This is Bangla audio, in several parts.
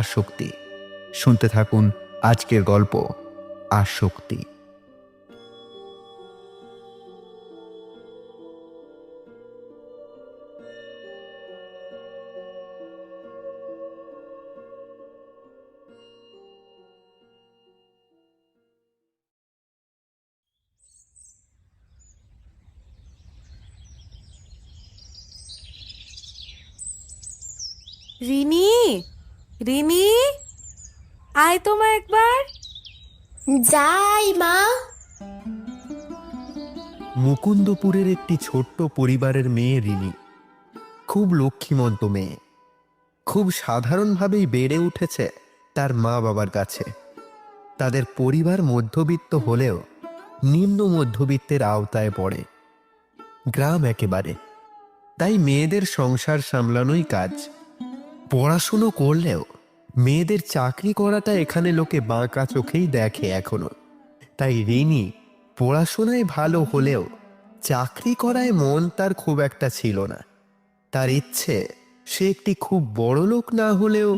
আসক্তি। শুনতে থাকুন আজকের গল্প আসক্তি। রিনি, রিনি, আয় তো মা একবার। যাই মা। মুকুন্দপুরের একটি ছোট্ট পরিবারের মেয়ে রিনি খুব লক্ষ্মীমন্ত মেয়ে। খুব সাধারণভাবেই বেড়ে উঠেছে তার মা বাবার কাছে। তাদের পরিবার মধ্যবিত্ত হলেও নিম্ন মধ্যবিত্তের আওতায় পড়ে। গ্রাম একেবারে, তাই মেয়েদের সংসার সামলানোই কাজ। পড়াশুনো করলেও মেয়েদের চাকরি করাটা এখানে লোকে বাঁকা চোখেই দেখে এখনো। তাই রিনি পড়াশোনায় ভালো হলেও চাকরি করায় মন তার খুব একটা ছিল না। তার ইচ্ছে সে একটি খুব বড় লোক না হলেও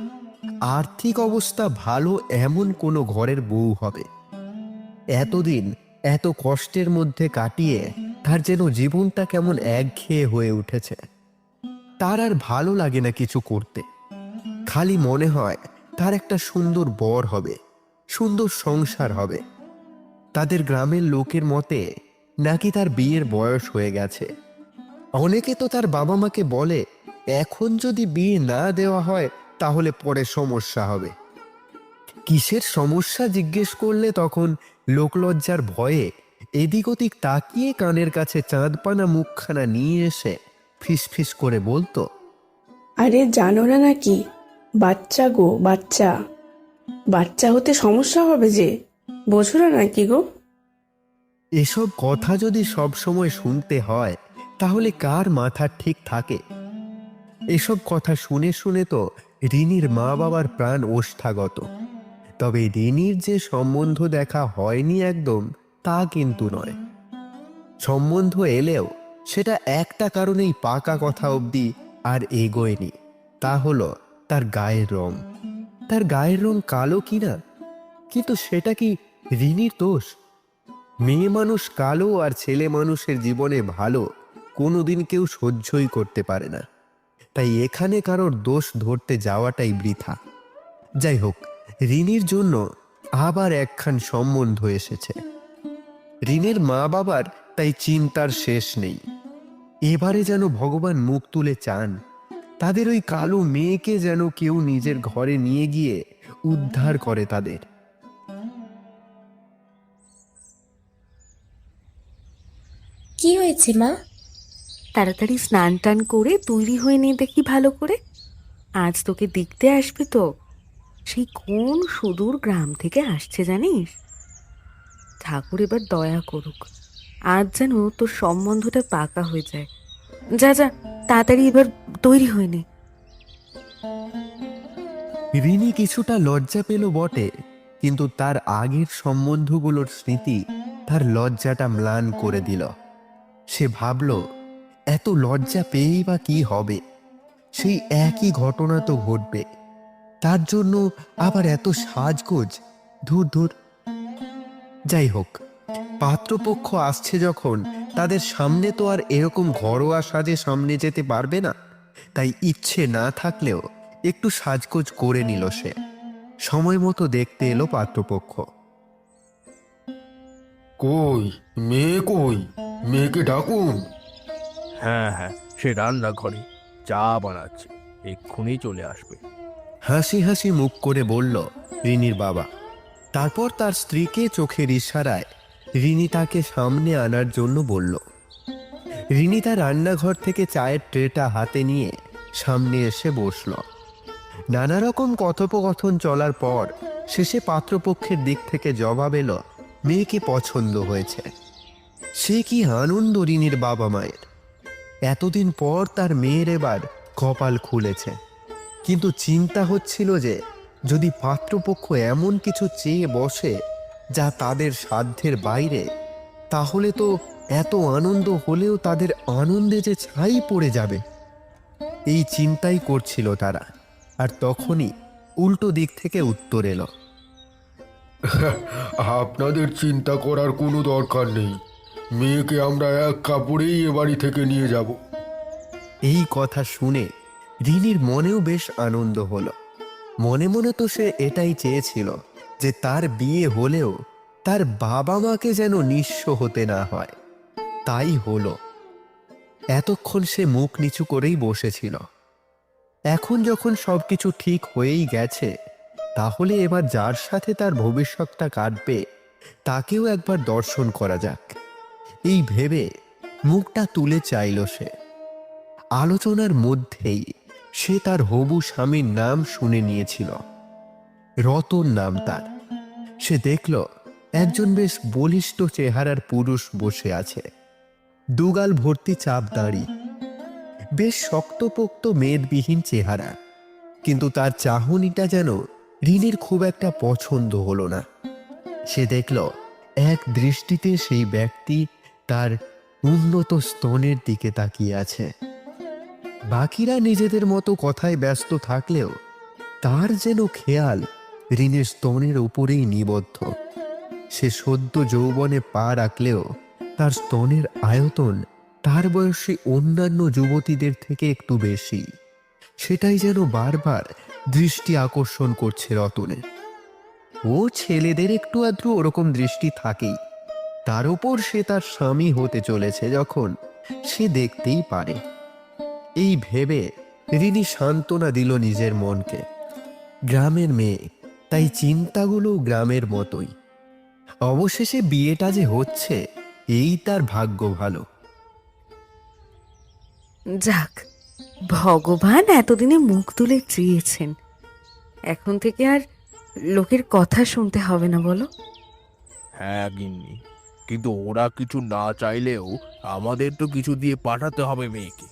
আর্থিক অবস্থা ভালো এমন কোনো ঘরের বউ হবে। এতদিন এত কষ্টের মধ্যে কাটিয়ে তার যেন জীবনটা কেমন একঘেয়ে হয়ে উঠেছে। তার আর ভালো লাগে না কিছু করতে। খালি মনে হয় তার একটা সুন্দর বর হবে, সুন্দর সংসার হবে। তাদের গ্রামের লোকের মতে নাকি তার বিয়ের বয়স হয়ে গেছে। অনেকে তো তার বাবা মাকে বলে এখন যদি বিয়ে না দেওয়া হয় তাহলে পরে সমস্যা হবে। কিসের সমস্যা জিজ্ঞেস করলে তখন লোকলজ্জার ভয়ে এদিক ওদিক তাকিয়ে কানের কাছে চাঁদপানা মুখখানা নিয়ে এসে ফিসফিস করে বলতো, আরে জানো না নাকি, বাচ্চা গো বাচ্চা, বাচ্চা হতে সমস্যা হবে যে, বোঝো না নাকি গো। এসব কথা যদি সব সময় শুনতে হয় তাহলে কার মাথা ঠিক থাকে? এসব কথা শুনে শুনে তো রিনির মা বাবার প্রাণ ওষ্ঠাগত। তবে রিনির যে সম্বন্ধ দেখা হয়নি একদম তা কিন্তু নয়। সম্বন্ধ এলেও সেটা একটা কারণেই পাকা কথা অবধি আর এগোয়নি। তা হলো তার গায়ের রং। তার গায়ের রং কালো কিনা, কিন্তু সেটা কি রিনির দোষ? মেয়ে মানুষ কালো আর ছেলে মানুষের জীবনে ভালো কোনোদিন কেউ সহ্যই করতে পারে না। তাই এখানে কারোর দোষ ধরতে যাওয়াটাই বৃথা। যাই হোক, রিনির জন্য আবার একখান সম্বন্ধ এসেছে। রিনির মা বাবার তাই চিন্তার শেষ নেই। এবারে যেন ভগবান মুখ তুলে চান তাদের ওই কালো মেয়েকে যেন কেউ নিজের ঘরে নিয়ে গিয়ে উদ্ধার করে তাদের। কি হয়েছে মা? তাড়াতাড়ি স্নান টান করে তৈরি হয়ে নে দেখি ভালো করে। আজ তোকে দেখতে আসবে তো, সেই কোন সুদূর গ্রাম থেকে আসছে জানিস। ঠাকুর এবার দয়া করুক, আজ যেন তোর সম্বন্ধটা পাকা হয়ে যায়। যা যা, তাড়াতাড়ি এবার তৈরি হয়ে নে। রিনি কিছুটা লজ্জা পেল বটে, কিন্তু তার আগের সম্বন্ধগুলোর স্মৃতি তার লজ্জাটা ম্লান করে দিল। সে ভাবল, এত লজ্জা পেয়েই বা কি হবে? সেই একই ঘটনা তো ঘটবে। তার জন্য আবার এত সাজগোজ, ধুর ধুর। যাই হোক, পাত্রপক্ষ আসছে যখন তাদের সামনে তো আর এরকম ঘরোয়া সাজে সামনে যেতে পারবে না। তাই ইচ্ছে না থাকলেও একটু সাজগোজ করে নিল সে। সময় মতো দেখতে এলো পাত্রপক্ষ। কই, মেয়ে কই? মেয়েকে ডাকুন। হ্যাঁ হ্যাঁ, সে রান্নাঘরে চা বানাচ্ছে, এক্ষুনি চলে আসবে। হাসি হাসি মুখ করে বলল রিনির বাবা। তারপর তার স্ত্রীকে চোখের ইশারায় রিনি তাকে সামনে আনার জন্য বলল। রিনি তার রান্নাঘর থেকে চায়ের ট্রেটা হাতে নিয়ে সামনে এসে বসল। নানা রকম কথোপকথন চলার পর শেষে পাত্রপক্ষের দিক থেকে জবাব এলো মেয়েকে পছন্দ হয়েছে। সে কি আনন্দ রিনির বাবা মায়ের! এতদিন পর তার মেয়ের এবার কপাল খুলেছে। কিন্তু চিন্তা হচ্ছিল যে যদি পাত্রপক্ষ এমন কিছু চেয়ে বসে যা তাদের সাধ্যের বাইরে, তাহলে তো এত আনন্দ হলেও তাদের আনন্দে যে ছাই পড়ে যাবে। এই চিন্তাই করছিল তারা। আর তখনই উল্টো দিক থেকে উত্তর এলো। আপনাদের চিন্তা করার কোনো দরকার নেই, মেয়েকে আমরা এক কাপড়েই এ বাড়ি থেকে নিয়ে যাব। এই কথা শুনে রিনির মনেও বেশ আনন্দ হলো। মনে মনে তো সে এটাই চেয়েছিল যে তার বিয়ে হলেও তার বাবা মাকে যেন নিঃস্ব হতে না হয়। তাই হলো। এতক্ষণ সে মুখ নিচু করেই বসেছিল। এখন যখন সবকিছু ঠিক হয়েই গেছে, তাহলে এবার যার সাথে তার ভবিষ্যৎটা কাটবে তাকেও একবার দর্শন করা যাক, এই ভেবে মুখটা তুলে চাইল সে। আলোচনার মধ্যেই সে তার হবু স্বামীর নাম শুনে নিয়েছিল। রতন নাম তার। সে দেখল একজন বেশ বলিষ্ঠ চেহারার পুরুষ বসে আছে, দুগাল ভর্তি চাপ দাড়ি, বেশ শক্তপোক্ত মেদবিহীন চেহারা। কিন্তু তার চাহনিটা যেন রিনির খুব একটা পছন্দ হলো না। সে দেখল এক দৃষ্টিতে সেই ব্যক্তি তার উন্নত স্তনের দিকে তাকিয়ে আছে। বাকিরা নিজেদের মতো কথায় ব্যস্ত থাকলেও তার যেন খেয়াল রিনির স্তনের উপরেই নিবদ্ধ। সে সদ্য যৌবনে পা রাখলেও তার স্তনের আয়তন তার বয়সী অন্যান্য যুবতীদের থেকে একটু বেশি। সেটাই যেন বারবার দৃষ্টি আকর্ষণ করছে রতনের। ও ছেলেদের একটু আধটু ওরকম দৃষ্টি থাকেই, তার উপর সে তার স্বামী হতে চলেছে যখন, সে দেখতেই পারে। এই ভেবে রিনি সান্ত্বনা দিল নিজের মনকে। গ্রামের মেয়ে, তাই চিন্তাগুলো গ্রামের মতোই। অবশেষে বিয়েটা যে হচ্ছে, এই তার ভাগ্য ভালো। যাক, ভগবান এতদিনে মুখ তুলে চেয়েছেন। এখন থেকে আর লোকের কথা শুনতে হবে না, বলো? হ্যাঁ গিন্নি, কিন্তু ওরা কিছু না চাইলেও আমাদের তো কিছু দিয়ে পাঠাতে হবে মেয়েকে,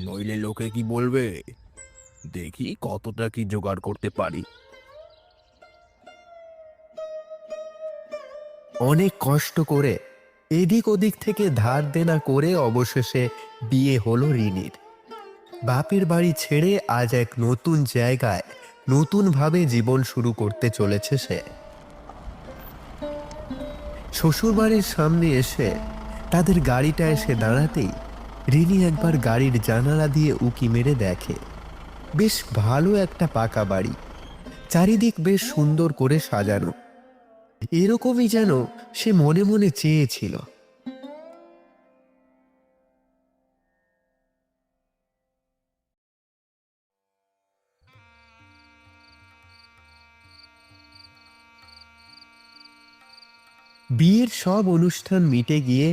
নইলে লোকে কি বলবে। দেখি কতটা কি জোগাড় করতে পারি। অনেক কষ্ট করে এদিক ওদিক থেকে ধার দেনা করে অবশেষে বিয়ে হলো রিনির। বাপের বাড়ি ছেড়ে আজ এক নতুন জায়গায় নতুনভাবে জীবন শুরু করতে চলেছে সে। শ্বশুরবাড়ির সামনে এসে তাদের গাড়িটা এসে দাঁড়াতেই রিনি একবার গাড়ির জানালা দিয়ে উকি মেরে দেখে বেশ ভালো একটা পাকা বাড়ি, চারিদিক বেশ সুন্দর করে সাজানো। এরকমই যেন সে মনে মনে চেয়েছিল। বিয়ের সব অনুষ্ঠান মিটে গিয়ে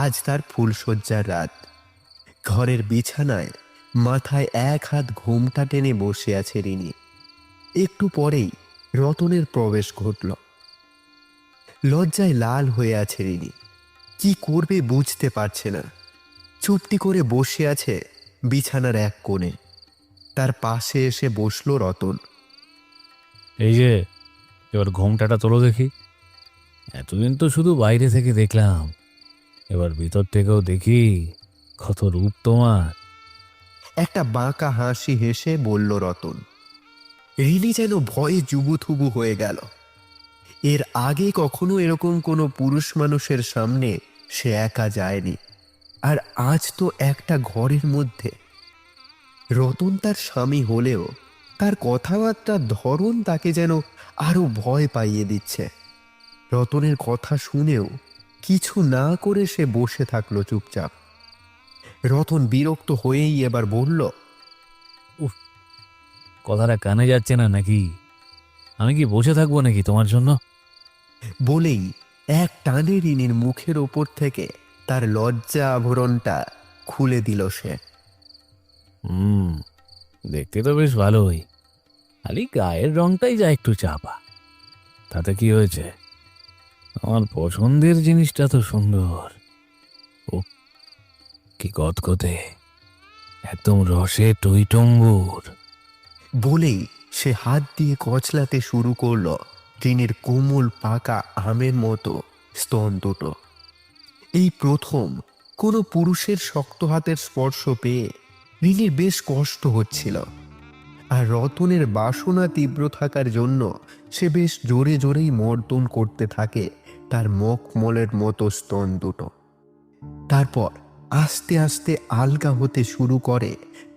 আজ তার ফুলশয্যার রাত। ঘরের বিছানায় মাথায় এক হাত ঘোমটা টেনে বসে আছে রিনি। একটু পরেই রতনের প্রবেশ ঘটল। লজ্জায় লাল হয়ে আছে রিনি, কি করবে বুঝতে পারছে না। চুপটি করে বসে আছে বিছানার এক কোণে। তার পাশে এসে বসলো রতন। এই যে, এবার ঘোমটাটা তোলো দেখি। এতদিন তো শুধু বাইরে থেকে দেখলাম, এবার ভিতর থেকেও দেখি কত রূপ তোমার। একটা বাঁকা হাসি হেসে বলল রতন। রিনি যেন ভয়ে জুবুথুবু হয়ে গেল। এর আগে কখনো এরকম কোনো পুরুষ মানুষের সামনে সে একা যায়নি, আর আজ তো একটা ঘরের মধ্যে। রতন তার স্বামী হলেও তার কথাবার্তার ধরন তাকে যেন আরো ভয় পাইয়ে দিচ্ছে। রতনের কথা শুনেও কিছু না করে সে বসে থাকলো চুপচাপ। রতন বিরক্ত হয়েই এবার বলল, কথাটা কানে যাচ্ছে না নাকি? আমি কি বসে থাকবো নাকি তোমার জন্য? বলেই এক টানে রিনির মুখের ওপর থেকে তার লজ্জা আভরণটা খুলে দিল সে। হুম, দেখতে তো বেশ ভালোই, খালি গায়ের রংটাই যা একটু চাপা। তাতে কি হয়েছে? আমার পছন্দের জিনিসটা তো সুন্দর। ও কি গদগদে, একদম রসে টইটম্বুর। বলেই সে হাত দিয়ে কচলাতে শুরু করলো রিনির কোমল পাকা আমের মতো স্তন দুটো। এই প্রথম কোনো পুরুষের শক্ত হাতের স্পর্শ পেয়ে রিনির বেশ কষ্ট হচ্ছিল। আর রতনের বাসনা তীব্র থাকার জন্য সে বেশ জোরে জোরেই মর্দন করতে থাকে তার মখমলের মতো স্তন দুটো। তারপর আস্তে আস্তে আলগা হতে শুরু করে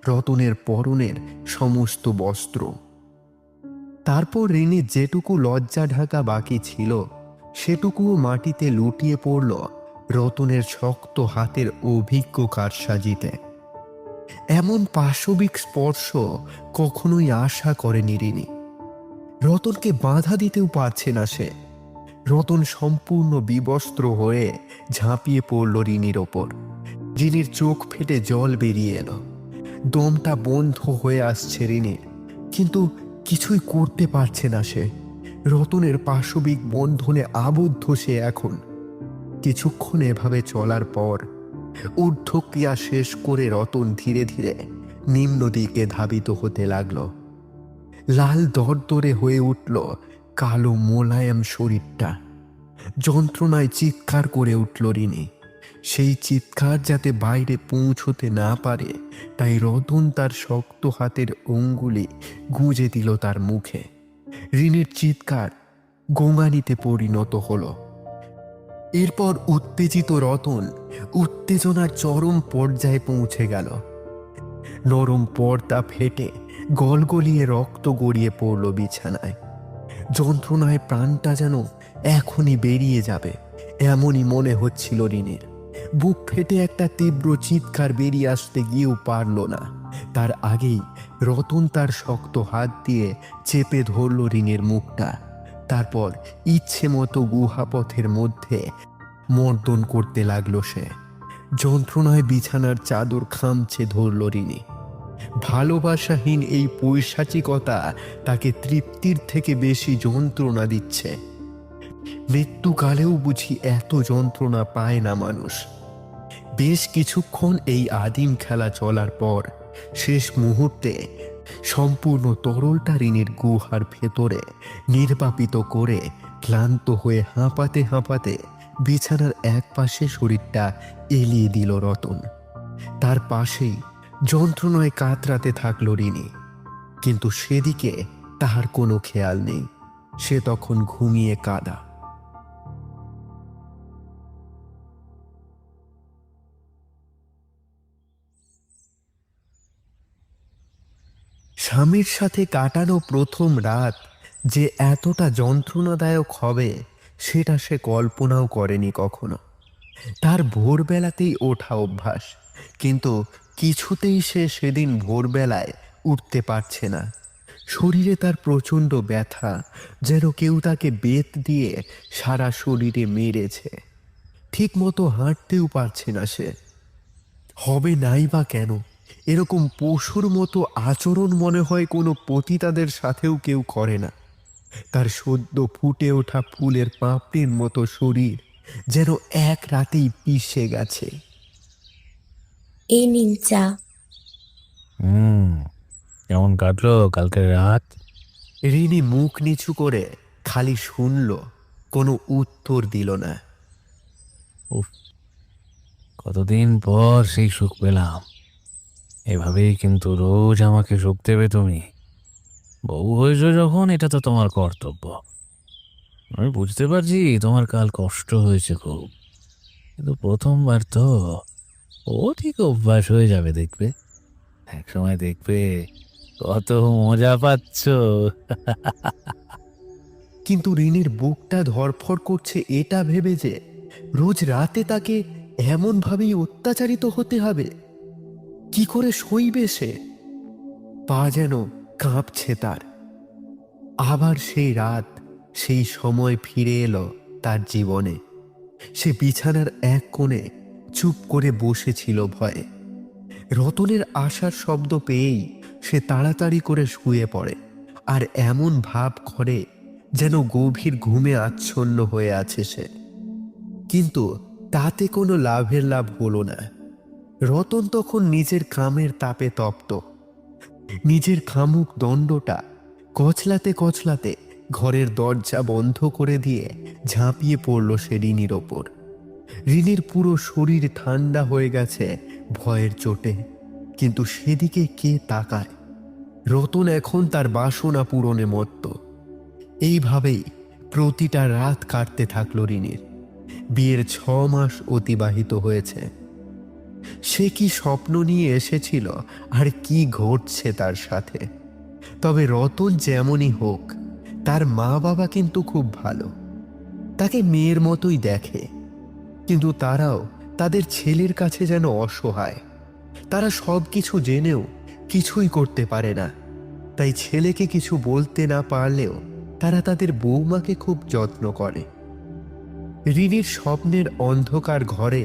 রতনের পরনের সমস্ত বস্ত্র। তারপর রিনির যেটুকু লজ্জা ঢাকা বাকি ছিল সেটুকুও মাটিতে লুটিয়ে পড়ল রতনের শক্ত হাতের অভিজ্ঞ কারসাজিতে। এমন পাশবিক স্পর্শ কখনোই আশা করেনি রিনি। রতনকে বাধা দিতেও পারছে না সে। রতন সম্পূর্ণ বিবস্ত্র হয়ে ঝাঁপিয়ে পড়ল রিনির ওপর। রিনির চোখ ফেটে জল বেরিয়ে এলো। দমটা বন্ধ হয়ে আসছে রিনির, কিন্তু কিছুই করতে পারছে না সে। রতনের পাশবিক বন্ধনে আবদ্ধ সে এখন। কিছুক্ষণ এভাবে চলার পর ঊর্ধ্বক্রিয়া শেষ করে রতন ধীরে ধীরে নিম্ন দিকে ধাবিত হতে লাগলো। লাল দরদরে হয়ে উঠল কালো মোলায়েম শরীরটা। যন্ত্রণায় চিৎকার করে উঠল রিনি। সেই চিৎকার যাতে বাইরে পৌঁছতে না পারে তাই রতন তার শক্ত হাতের অঙ্গুলি গুঁজে দিল তার মুখে। রিনির চিৎকার গোঙানিতে পরিণত হলো। এরপর উত্তেজিত রতন উত্তেজনার চরম পর্যায়ে পৌঁছে গেল। নরম পর্দা ফেটে গলগলিয়ে রক্ত গড়িয়ে পড়ল বিছানায়। যন্ত্রণায় প্রাণটা যেন এখনই বেরিয়ে যাবে এমনই মনে হচ্ছিল রিনির। বুক ফেটে একটা তীব্র চিৎকার বেরিয়ে আসতে গিয়েও পারল না। তার আগেই রতন তার শক্ত হাত দিয়ে চেপে ধরল রিনির মুখটা। তারপর ইচ্ছে মতো গুহাপথের মধ্যে মর্দন করতে লাগলো সে। যন্ত্রণায় বিছানার চাদর খামচে ধরল রিনি। ভালোবাসাহীন এই পৈশাচিকতা তাকে তৃপ্তির থেকে বেশি যন্ত্রণা দিচ্ছে। মৃত্যুকালেও বুঝি এত যন্ত্রণা পায় না মানুষ। বেশ কিছুক্ষণ এই আদিম খেলা চলার পর শেষ মুহূর্তে সম্পূর্ণ তরলটা রিনির গুহার ভেতরে নির্বাপিত করে ক্লান্ত হয়ে হাঁপাতে হাঁপাতে বিছানার এক পাশে শরীরটা এলিয়ে দিল রতন। তার পাশেই যন্ত্রণায় কাতরাতে থাকল রিনি, কিন্তু সেদিকে তাহার কোনো খেয়াল নেই। সে তখন ঘুমিয়ে কাঁদা। স্বামীর সাথে কাটানো প্রথম রাত যে এতটা যন্ত্রণাদায়ক হবে সেটা সে কল্পনাও করেনি কখনো। তার ভোরবেলাতেই ওঠা অভ্যাস, কিন্তু কিছুতেই সে সেদিন ভোরবেলায় উঠতে পারছে না। শরীরে তার প্রচণ্ড ব্যথা, যেন কেউ তাকে বেত দিয়ে সারা শরীরে মেরেছে। ঠিক মতো হাঁটতেও পারছে না সে। হবে নাই বা কেন, এরকম পশুর মতো আচরণ মনে হয় কোনো পতিতাদের সাথেও কেউ করে না। তার সদ্য ফুটে ওঠা ফুলের পাপড়ির মতো শরীর যেন এক রাতেই পিষে গেছে। এই নিন চা। কেমন কাটলো কালকের রাত? রিনি মুখ নিচু করে খালি শুনল, কোনো উত্তর দিল না। উফ, কতদিন পর সেই সুখ পেলাম। এভাবেই কিন্তু রোজ আমাকে সুখ দেবে তুমি। বউ হয়েছ যখন, এটা তো তোমার কর্তব্য। আমি বুঝতে পারছি তোমার কাল কষ্ট হয়েছে খুব, কিন্তু প্রথমবার তো, ও ঠিক অভ্যাস হয়ে যাবে দেখবে। এক সময় দেখবে কত মজা পাচ্ছ। কিন্তু রিনির বুকটা ধড়ফড় করছে এটা ভেবে যে রোজ রাতে তাকে এমনভাবেই অত্যাচারিত হতে হবে। কি করে সইবে সে? পা যেন কাঁপছে তার। আবার সেই রাত, সেই সময় ফিরে এলো তার জীবনে। সে বিছানার এক কোণে চুপ করে বসেছিল ভয়ে। রতনের আসার শব্দ পেয়েই সে তাড়াতাড়ি করে শুয়ে পড়ে, আর এমন ভাব করে যেন গভীর ঘুমে আচ্ছন্ন হয়ে আছে সে। কিন্তু তাতে কোনো লাভের লাভ হলো না। রতন তখন নিজের কামের তাপে তপ্ত। নিজের খামুক দণ্ডটা কচলাতে কচলাতে ঘরের দরজা বন্ধ করে দিয়ে ঝাঁপিয়ে পড়ল সে রিনির ওপর। রিনির পুরো শরীর ঠান্ডা হয়ে গেছে ভয়ের চোটে, কিন্তু সেদিকে কে তাকায়? রতন এখন তার বাসনা পূরণে মত্ত। এইভাবেই প্রতিটা রাত কাটতে থাকলো রিনির। বিয়ের 6 মাস অতিবাহিত হয়েছে। সে কি স্বপ্ন নিয়ে এসেছিল আর কি ঘটছে তার সাথে। তবে রতন যেমনই হোক, তার মা বাবা কিন্তু খুব ভালো, তাকে মেয়ের মতোই দেখে। কিন্তু তারাও তাদের ছেলের কাছে যেন অসহায়। তারা সব কিছু জেনেও কিছুই করতে পারে না। তাই ছেলেকে কিছু বলতে না পারলেও তারা তাদের বৌমাকে খুব যত্ন করে। রিনির স্বপ্নের অন্ধকার ঘরে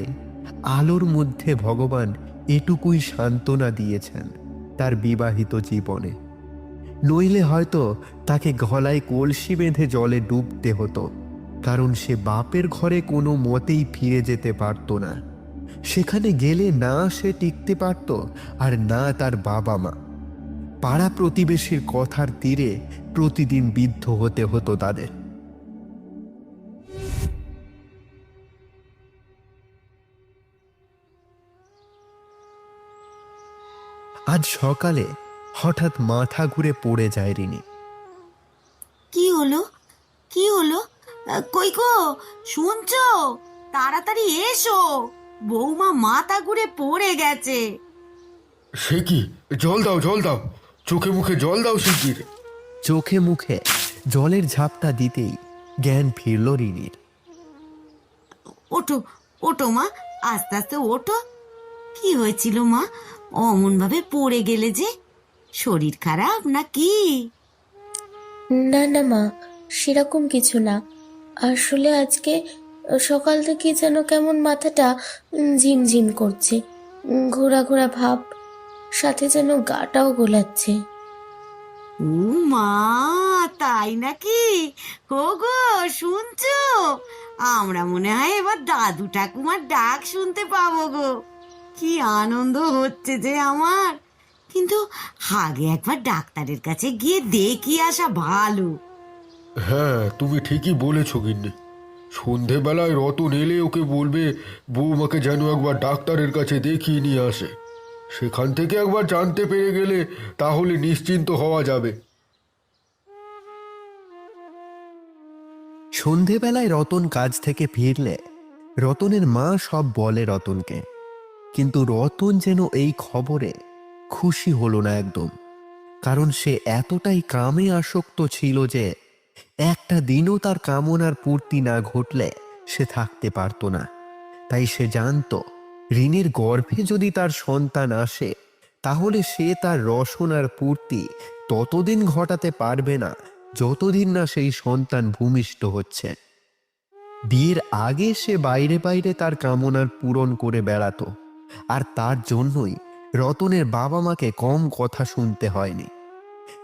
আলোর মধ্যে ভগবান এটুকুই সান্ত্বনা দিয়েছেন তার বিবাহিত জীবনে। নইলে হয়তো তাকে গলায় কলসি বেঁধে জলে ডুবতে হতো, কারণ সে বাপের ঘরে কোনো মতেই ফিরে যেতে পারত না। সেখানে গেলে না সে টিকতে পারত, আর না তার বাবা মা। পাড়া প্রতিবেশীর কথার তীরে প্রতিদিন বিদ্ধ হতে হতো তাদের। আজ সকালে হঠাৎ মাথা ঘুরে পড়ে যায় রিনি। কি হলো? কি হলো? কই গো, শুনছো? তাড়াতাড়ি এসো, বৌমা মাথা ঘুরে পড়ে গেছে। সে কি? জল দাও, জল দাও, চোখে মুখে জল দাও শিগগির। চোখে মুখে জলের ঝাপটা দিতেই জ্ঞান ফিরল রিনির। ওঠো, ওঠো মা, আস্তে আস্তে ওঠো। কি হয়েছিল মা? অমন ভাবে পড়ে গেলে যে? শরীর খারাপ নাকি? না না মা, সেরকম কিছু না। আসলে আজকে সকাল থেকে যেন কেমন মাথাটা ঝিমঝিম করছে, ঘোরা ঘোরা ভাব, সাথে যেন গাটাও গোলাচ্ছে। ও মা, তাই নাকি? ও গো, শুনছো? আমরা মনে হয় এবার দাদু ঠাকুমার ডাক শুনতে পাবো গো। কি আনন্দ হচ্ছে যে আমার। কিন্তু আগে একবার ডাক্তারের কাছে গিয়ে দেখি আসা ভালো। হ্যাঁ, তুমি ঠিকই বলেছ গিন্নি। সন্ধেবেলায় রতন এলে ওকে বলবে বৌমাকে যেন একবার ডাক্তারের কাছে দেখিয়ে নিয়ে আসে। সেখান থেকে একবার জানতে পেরে গেলে তাহলে নিশ্চিন্ত হওয়া যাবে। সন্ধেবেলায় রতন কাজ থেকে ফিরলে রতনের মা সব বলে রতনকে, কিন্তু রতন যেন এই খবরে খুশি হলো না একদম। কারণ সে এতটাই কামে আসক্ত ছিল যে একটা দিনও তার কামনার পূর্তি না ঘটলে সে থাকতে পারত না। তাই সে জানত রিনির গর্ভে যদি তার সন্তান আসে, তাহলে সে তার রসনার পূর্তি ততদিন ঘটাতে পারবে না যতদিন না সেই সন্তান ভূমিষ্ঠ হচ্ছে। বিয়ের আগে সে বাইরে বাইরে তার কামনার পূরণ করে বেড়াতো, আর তার জন্যই রতনের বাবা মাকে কম কথা শুনতে হয়নি।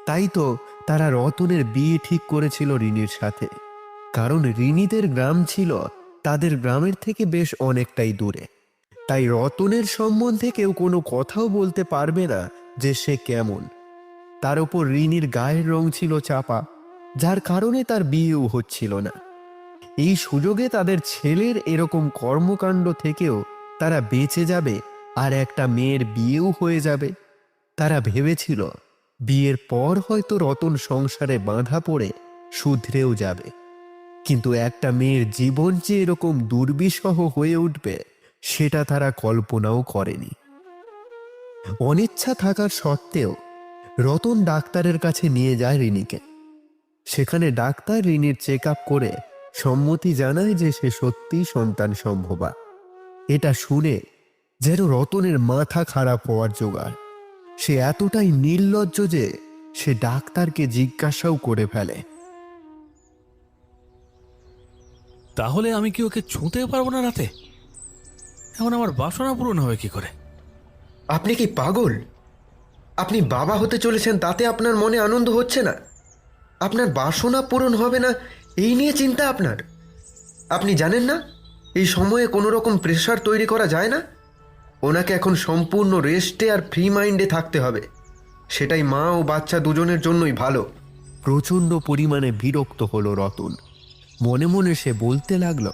তাই তো তারা রতনের বিয়ে ঠিক করেছিল রিনির সাথে, কারণ রিনিদের গ্রাম ছিল তাদের গ্রামের থেকে বেশ অনেকটাই দূরে। তাই রতনের সম্বন্ধে কেউ কোনো কথাও বলতে পারবে না যে সে কেমন। তার উপর রিনির গায়ের রং ছিল চাপা, যার কারণে তার বিয়েও হচ্ছিল না। এই সুযোগে তাদের ছেলের এরকম কর্মকাণ্ড থেকেও তারা বেঁচে যাবে, আর একটা মেয়ের বিয়েও হয়ে যাবে। তারা ভেবেছিল বিয়ের পর হয়তো রতন সংসারে বাঁধা পড়ে শুধরেও যাবে, কিন্তু একটা মেয়ের জীবন যে এরকম দুর্বিষহ হয়ে উঠবে সেটা তারা কল্পনাও করেনি। অনিচ্ছা থাকার সত্ত্বেও রতন ডাক্তারের কাছে নিয়ে যায় রিনিকে। সেখানে ডাক্তার রিনির চেক আপ করে সম্মতি জানায় যে সে সত্যিই সন্তান সম্ভবা। এটা শুনে যেন রতনের মাথা খারাপ হওয়ার জোগাড়। সে এতটাই নির্লজ্জ যে সে ডাক্তারকে জিজ্ঞাসাও করে ফেলে, তাহলে আমি কি ওকে ছুঁতে পারবো না রাতে? এখন আমার বাসনা পূরণ হবে কি করে? আপনি কি পাগল? আপনি বাবা হতে চলেছেন, তাতে আপনার মনে আনন্দ হচ্ছে না? আপনার বাসনা পূরণ হবে না এই নিয়ে চিন্তা আপনার? আপনি জানেন না এই সময়ে কোনো রকম প্রেশার তৈরি করা যায় না? ওনাকে এখন সম্পূর্ণ রেস্টে আর ফ্রি মাইন্ডে থাকতে হবে। সেটাই মা ও বাচ্চা দুজনের জন্যই ভালো। প্রচণ্ড পরিমাণে বিরক্ত হলো রতন। মনে মনে সে বলতে লাগলো,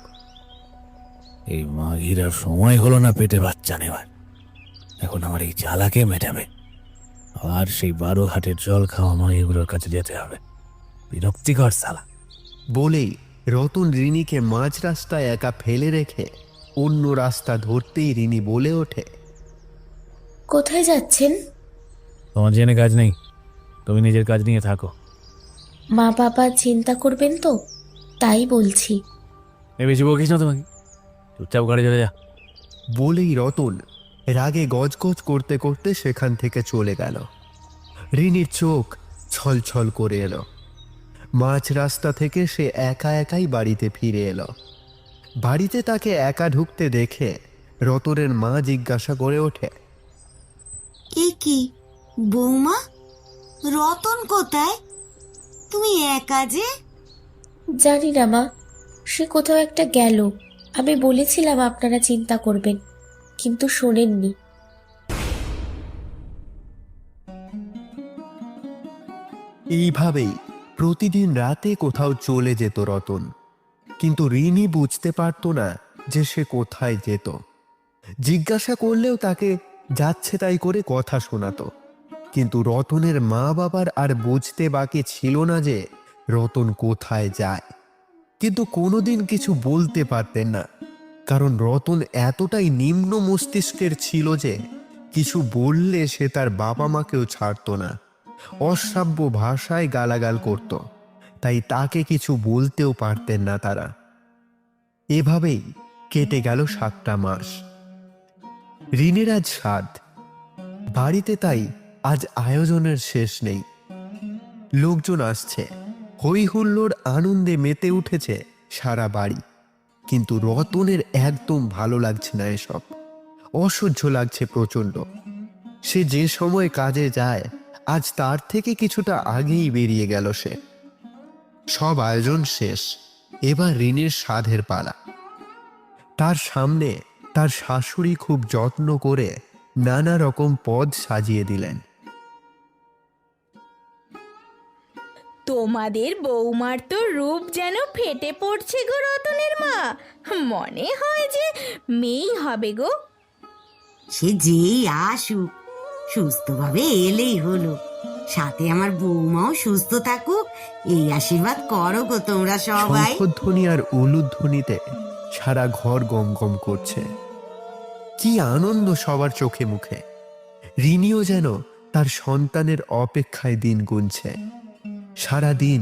এই মাঘিরার সময় হলো না পেটে বাচ্চা নেওয়ার। এখন আমার এই জ্বালাকে মেটাবে। আর সেই 12 ঘাটের জল খাওয়ানো এগুলোর কাছে যেতে হবে। বিরক্তিকর সালা। বলেই রতন রিনিকে মাঝ রাস্তায় একা ফেলে রেখে অন্য রাস্তা ধরতেই রিনি বলে ওঠে, কোথায় যাচ্ছেন? তোমার জেনে কাজ নেই, তুমি নিজের কাজ নিয়ে থাকো। মা বাবা চিন্তা করবেন তো, তাই বলছি। বেশি বকিস না তোমাকে, চুপচাপ ঘরে চলে যা। বলেই রতন রাগে গজগজ করতে করতে সেখান থেকে চলে গেল। রিনির চোখ ছলছল করে এলো। মাঝ রাস্তা থেকে সে একা একাই বাড়িতে ফিরে এলো। বাড়িতে তাকে একা ঢুকতে দেখে রতনের মা জিজ্ঞাসা করে ওঠে, এ কি বৌমা, রতন কোথায়? তুমি একা যে? জানি না মা, সে কোথাও একটা গেল। আমি বলেছিলাম আপনারা চিন্তা করবেন, কিন্তু শোনেননি। এইভাবেই প্রতিদিন রাতে কোথাও চলে যেত রতন, কিন্তু রিনি বুঝতে পারত না যে সে কোথায় যেত। জিজ্ঞাসা করলেও তাকে যাচ্ছে তাই করে কথা শোনাতো। কিন্তু রতনের মা বাবার আর বুঝতে বাকি ছিল না যে রতন কোথায় যায়, কিন্তু কোনোদিন কিছু বলতে পারতেন না, কারণ রতন এতটাই নিম্ন মস্তিষ্কের ছিল যে কিছু বললে সে তার বাবা মাকেও ছাড়তো না, অশ্রাব্য ভাষায় গালাগাল করত, তাই তাকে কিছু বলতেও পারতেন না তারা। এভাবেই কেটে গেল 7টা মাস। রিনের আজ 7, বাড়িতে তাই আজ আয়োজনের শেষ নেই। লোকজন আসছে, হই হুল্লোড় আনন্দে মেতে উঠেছে সারা বাড়ি, কিন্তু রতনের একদম ভালো লাগছে না এসব, অসহ্য লাগছে প্রচণ্ড। সে যে সময় কাজে যায় আজ তার থেকে কিছুটা আগেই বেরিয়ে গেল সে। সব আয়োজন শেষ, এবার রিনের সাধের পালা। তার সামনে তার শাশুড়ি খুব যত্ন করে নানা রকম পদ সাজিয়ে দিলেন। তোমাদের বৌমার তো রূপ যেন ফেটে পড়ছে গো রতনের মা, মনে হয় যে মেয়েই হবে গো। সে যেই আসুক, সুস্থভাবে এলেই হলো। সাথে আমার বৌমাও সুস্থ থাকুক, এই আশীর্বাদ করো গো তোমরা সবাই। শঙ্খধ্বনি আর উলুধ্বনিতে সারা ঘর গম গম করছে। কি আনন্দ সবার চোখে মুখে। রিনিও যেন তার সন্তানের অপেক্ষায় দিন গুনছে। সারা দিন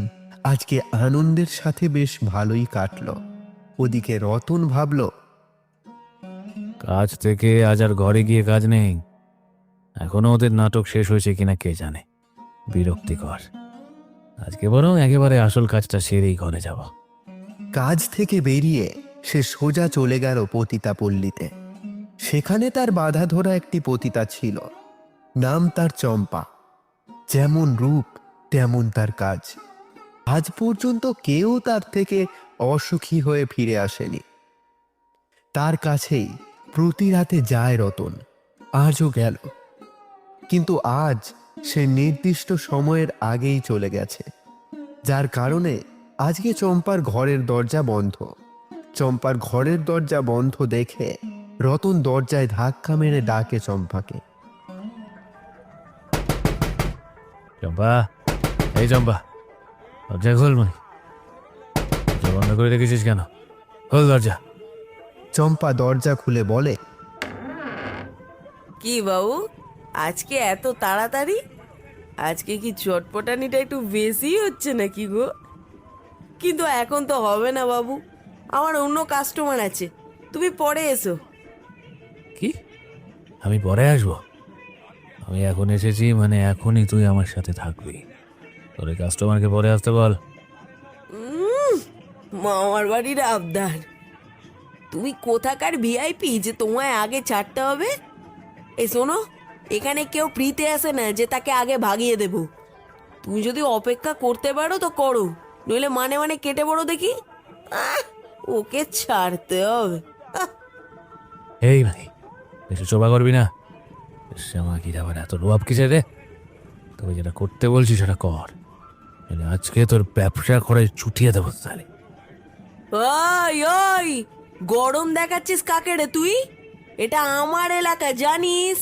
আজকে আনন্দের সাথে বেশ ভালোই কাটলো। ওদিকে রতন ভাবল, কাজ থেকে আজ আর ঘরে গিয়ে কাজ নেই। এখনো ওদের নাটক শেষ হয়েছে কিনা কে জানে, বিরক্তিকর। আজকে বরং একেবারে আসল কাজটা সেরেই ঘরে যাব। কাজ থেকে বেরিয়ে সে সোজা চলে গেল পতিতাপল্লীতে। সেখানে তার বাধা ধরা একটি পতিতা ছিল, নাম তার চম্পা। যেমন রূপ তেমন তার কাজ। আজ পর্যন্ত কেউ তার থেকে অসুখী হয়ে ফিরে আসেনি। তার কাছেই প্রতি রাতে যায় রতন, আজও গেল, কিন্তু আজ সে নির্দিষ্ট সময়ের আগেই চলে গেছে, যার কারণে আজকে চম্পার ঘরের দরজা বন্ধ। চম্পার ঘরের দরজা বন্ধ দেখে রতন দরজায় ধাক্কা মেরে ডাকে চম্পাকে। চম্পা, এই চম্পা, দরজা খোল। মানে দরজা বন্ধ করে রেখেছিস কেন? খোল দরজা। চম্পা দরজা খুলে বলে, কি বাবু, আজকে এত তাড়াতাড়ি? আজকে কি চটপটানিটা একটু বেশি হচ্ছে নাকি গো? কিন্তু এখন তো হবে না বাবু, আমার অন্য কাস্টমার আছে, তুমি পরে এসো। কি? আমি পরে আসবো? আমি এখন এসেছি মানে এখনই তুই আমার সাথে থাকবি। তোর কাস্টমারকে পরে আসতে বল। মামার বাড়ির আবদার। তুমি কোথাকার ভিআইপি যে তোমায় আগে ছাড়তে হবে? এই শোনো, এখানে কেউ ফ্রিতে আসে না যে তাকে আগে ভাগিয়ে দেব। তুমি যদি অপেক্ষা করতে পারো তো করো, নইলে মানে মানে কেটে পড়ো দেখি। ওকে ছাড়তে হবে। এই ভাই, বেশি চোবা করবি না। আমার কি যাবার এত রোয়াব কিসে রে? তবে যেটা করতে বলছি সেটা কর, আজকে তোর ব্যবসা করে চুটিয়ে দেবো তাহলে। ওই ওই, গরম দেখাচ্ছিস কাকে রে তুই? এটা আমার এলাকা জানিস?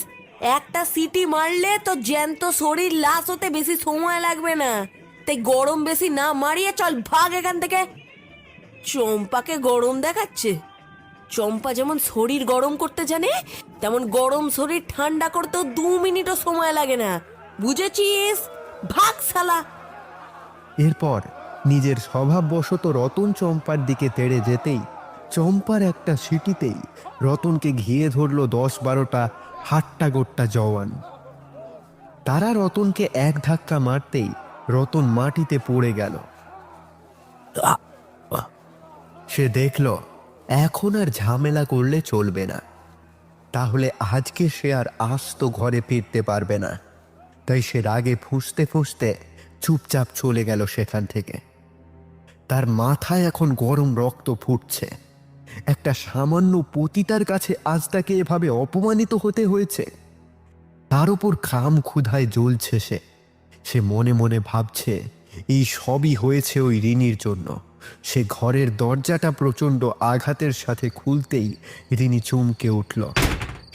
একটা সিটি মারলে তো জ্যান্ত শরীর লাশ হতে বেশি সময় লাগবে না। তাই গরম বেশি না মারিয়ে চল ভাগ এখান থেকে। চম্পাকে গরম দেখাচ্ছে। চম্পা যেমন শরীর গরম করতে জানে, তেমন গরম শরীর ঠান্ডা করতেও 2 মিনিটও সময় লাগে না, বুঝেছিস? ভাগ শালা। এরপর নিজের স্বভাববশত রতন চম্পার দিকে তেড়ে যেতেই চম্পার একটা সিটিতেই রতনকে ঘিরে ধরল 10-12টা হাট্টা গোট্টা জওয়ান। তারা রতনকে এক ধাক্কা মারতেই রতন মাটিতে পড়ে গেল। সে দেখল এখন আর ঝামেলা করলে চলবে না, তাহলে আজকে সে আর আস্ত ঘরে ফিরতে পারবে না। তাই সে রাগে ফুঁসতে ফুঁসতে চুপচাপ চলে গেল সেখান থেকে। তার মাথায় এখন গরম রক্ত ফুটছে। একটা সামান্য পতিতার কাছে আজ তাকে এভাবে অপমানিত হতে হয়েছে। তার উপর খাম ক্ষুধায় জ্বলছে সে। সে মনে মনে ভাবছে এই সবই হয়েছে ওই রিনির জন্য। সে ঘরের দরজাটা প্রচণ্ড আঘাতের সাথে খুলতেই রিনি চমকে উঠল।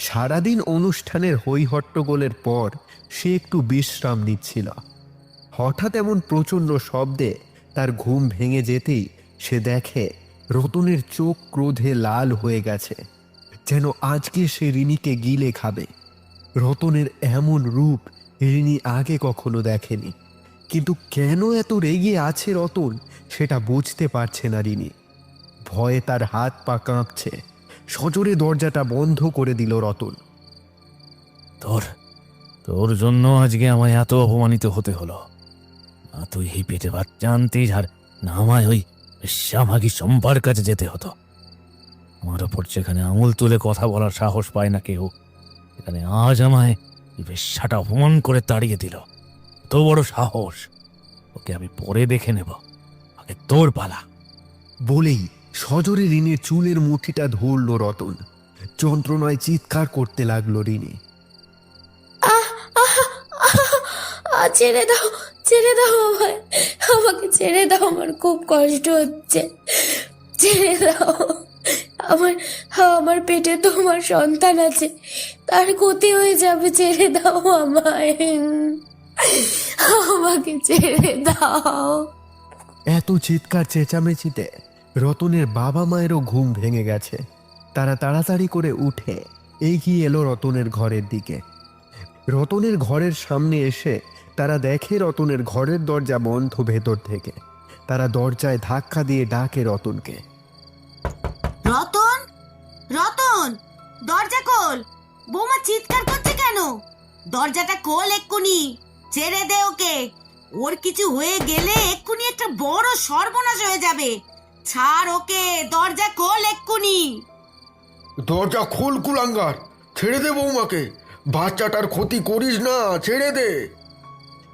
সারাদিন অনুষ্ঠানের হইহট্টগোলের পর সে একটু বিশ্রাম নিচ্ছিল। হঠাৎ এমন প্রচণ্ড শব্দে তার ঘুম ভেঙে যেতেই সে দেখে রতনের চোখ ক্রোধে লাল হয়ে গেছে, যেন আজকে সে রিনিকে গিলে খাবে। রতনের এমন রূপ রিনি আগে কখনো দেখেনি, কিন্তু কেন এত রেগে আছে রতন সেটা বুঝতে পারছে না রিনি। ভয়ে তার হাত পা কাঁপছে। সজোরে দরজাটা বন্ধ করে দিল রতন। তোর জন্য আজকে আমায় এত অপমানিত হতে হলো। না তুই এই পেটে বাচ্চা আনতিস, আর না আমায় ওই শ্যামাগি চম্পার কাছে যেতে হতো। আমার ওপর যেখানে আঙুল তুলে কথা বলার সাহস পায় না কেউ, এখানে আজ আমায় বেশ্যাটা অপমান করে তাড়িয়ে দিল। তো বড় সাহস! ওকে আমি পরে দেখে নেব, আগে তোর পালা। বলেই সজোরে রিনির চুলের মুঠিটা ধরল রতন। যন্ত্রণায় চিৎকার করতে লাগলো রিনি। ছেড়ে দাও, ছেড়ে দাও আমায়, আমাকে ছেড়ে দাও, আমার খুব কষ্ট হচ্ছে, ছেড়ে দাও। আমার পেটে তোমার সন্তান আছে, তার ক্ষতি হয়ে যাবে, ছেড়ে দাও আমায়, আমাকে ছেড়ে দাও। এত চিৎকার চেঁচামেচিতে রতনের বাবা মায়েরও ঘুম ভেঙে গেছে। তারা তাড়াতাড়ি করে উঠে এগিয়ে এলো রতনের ঘরের দিকে। রতনের ঘরের সামনে এসে তারা দেখে রতনের ঘরের দরজা বন্ধ ভেতর থেকে। তারা দরজায় ধাক্কা দিয়ে ডাকে রতনকে। রতন, রতন, দরজা খোল। বৌমা চিৎকার করছে কেন? দরজাটা খোল এক্ষুনি, ছেড়ে দে ওকে। ওর কিছু হয়ে গেলে এক্ষুনি একটা বড় সর্বনাশ হয়ে যাবে। ছাড় ওকে, দরজা খোল এক্ষুনি। দরজা খোল কুলাঙ্গার, ছেড়ে দে বৌমাকে। বাচ্চাটার ক্ষতি করিস না, ছেড়ে দে।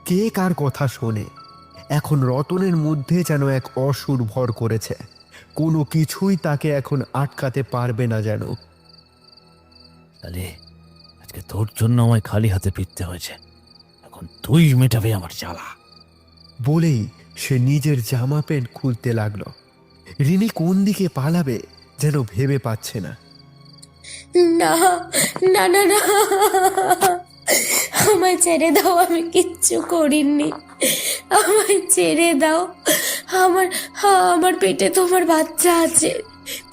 কে কার কথা শোনে? এখন রতনের মধ্যে যেন এক অসুর ভর করেছে। কোনো কিছুই তাকে এখন আটকাতে পারবে না যেন। তাহলে আজকে তোর জন্য আমায় খালি হাতে ফিরতে হয়েছে, এখন তুই মেটাবে আমার জ্বালা। বলেই সে নিজের জামা প্যান্ট খুলতে লাগলো। রিনি কোন দিকে পালাবে যেন ভেবে পাচ্ছে না। না না না না, আমায় ছেড়ে দাও, আমি কিচ্ছু করিনি, আমায় ছেড়ে দাও। আমার পেটে তোমার বাচ্চা আছে,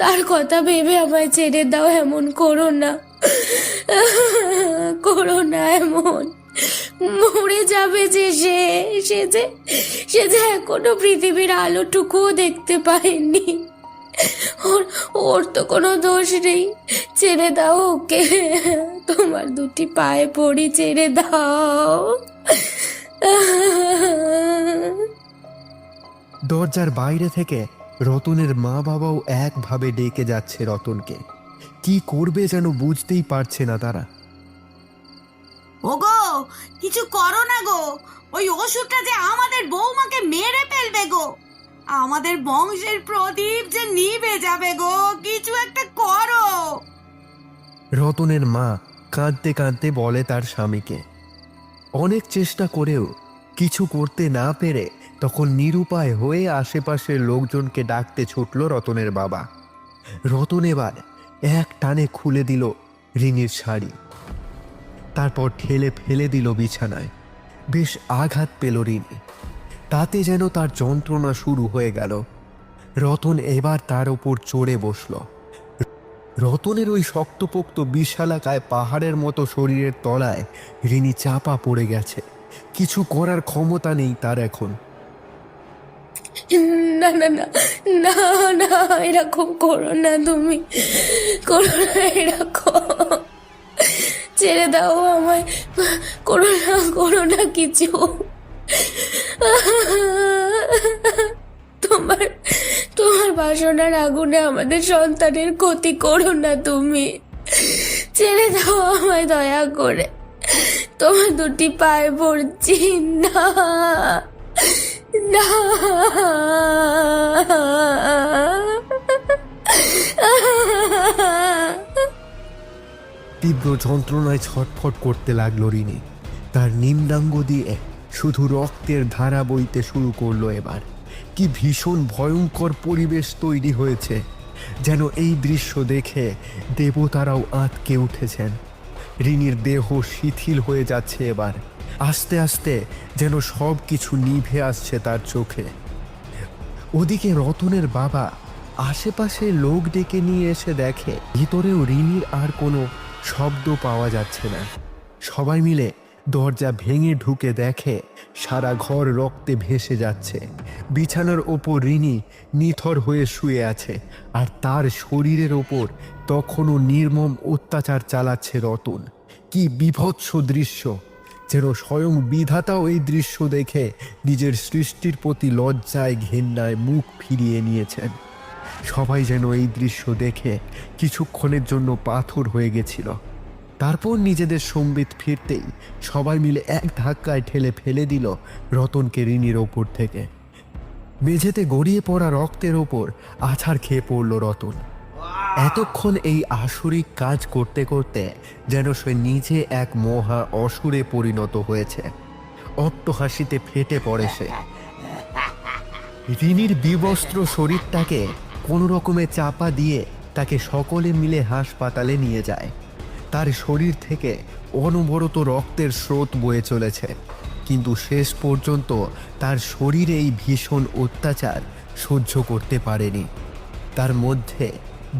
তার কথা ভেবে আমায় ছেড়ে দাও। এমন করো না, করো না এমন। মরে যাবে যে সে যে এখনো পৃথিবীর আলোটুকুও দেখতে পায়নি। ওর তো কোনো দোষ নেই, ছেড়ে দাও ওকে, তোমার দুটি পায়ে পড়ি, ছেড়ে দাও। দরজার বাইরে থেকে রতনের মা বাবাও একভাবে ডেকে যাচ্ছে রতনকে। কি করবে যেন বুঝতেই পারছে না তারা। ওগো, কিছু করো না গো, ওই অসুরটা যে আমাদের বৌমাকে মেরে ফেলবে গো। আমাদের বংশের প্রদীপ যে নিভে যাবে গো, কিছু একটা করো। রতনের মা কাঁদতে কাঁদতে বলে তার স্বামীকে। অনেক চেষ্টা করেও কিছু করতে না পেরে তখন নিরুপায় হয়ে আশেপাশের লোকজনকে ডাকতে ছুটল রতনের বাবা। রতন এবার এক টানে খুলে দিল রিনির শাড়ি। তারপর ঠেলে ফেলে দিল বিছানায়। বেশ আঘাত পেল রিনি। তাতে যেন তার যন্ত্রণা শুরু হয়ে গেল। রতন এবার তার ওপর চড়ে বসল। রতনের ওই শক্তপোক্ত বিশালাকায় পাহাড়ের মতো শরীরের তলায় রিনি চাপা পড়ে গেছে। কিছু করার ক্ষমতা নেই তার এখন। না না না না না, এরকম করো না, তুমি করো না এরকম, ছেড়ে দাও আমায়, করো না কিছু। তোমার তোমার বাসনার আগুনে আমাদের সন্তানের ক্ষতি করো না, তুমি ছেড়ে দাও আমায় দয়া করে, তোমার দুটি পায়ে পড়ছি। না না। তীব্র যন্ত্রণায় ছটফট করতে লাগলো রিনি। তার নিম্নাঙ্গ দিয়ে শুধু রক্তের ধারা বইতে শুরু করলো এবার। কি ভীষণ ভয়ঙ্কর পরিবেশ তৈরি হয়েছে, যেন এই দৃশ্য দেখে দেবতারাও আঁতকে উঠেছেন। রিনির দেহ শিথিল হয়ে যাচ্ছে এবার। আস্তে আস্তে যেন সব কিছু নিভে আসছে তার চোখে। ওদিকে রতনের বাবা আশেপাশে লোক ডেকে নিয়ে এসে দেখে ভিতরেও রিনির আর কোনো শব্দ পাওয়া যাচ্ছে না। সবাই মিলে দরজা ভেঙে ঢুকে দেখে সারা ঘর রক্তে ভেসে যাচ্ছে। বিছানার ওপর রিনি নিথর হয়ে শুয়ে আছে, আর তার শরীরের ওপর তখনও নির্মম অত্যাচার চালাচ্ছে রতন। কি বীভৎস দৃশ্য! যেন স্বয়ং বিধাতাও এই দৃশ্য দেখে নিজের সৃষ্টির প্রতি লজ্জায় ঘেন্নায় মুখ ফিরিয়ে নিয়েছেন। সবাই যেন এই দৃশ্য দেখে কিছুক্ষণের জন্য পাথর হয়ে গেছিল। তারপর নিজেদের সম্বিত ফিরতেই সবাই মিলে এক ধাক্কায় ঠেলে ফেলে দিল রতনকে রিনির ওপর থেকে। মেঝেতে গড়িয়ে পড়া রক্তের ওপর আছাড় খেয়ে পড়ল রতন। এতক্ষণ এই আসুরিক কাজ করতে করতে যেন সে নিজে এক মহা অসুরে পরিণত হয়েছে। অট্টহাসিতে ফেটে পড়ে সে। রিনির বিবস্ত্র শরীরটাকে কোনো রকমে চাপা দিয়ে তাকে সকলে মিলে হাসপাতালে নিয়ে যায়। তার শরীর থেকে অনবরত রক্তের স্রোত বয়ে চলেছে, কিন্তু শেষ পর্যন্ত তার শরীরে এই ভীষণ অত্যাচার সহ্য করতে পারেনি। তার মধ্যে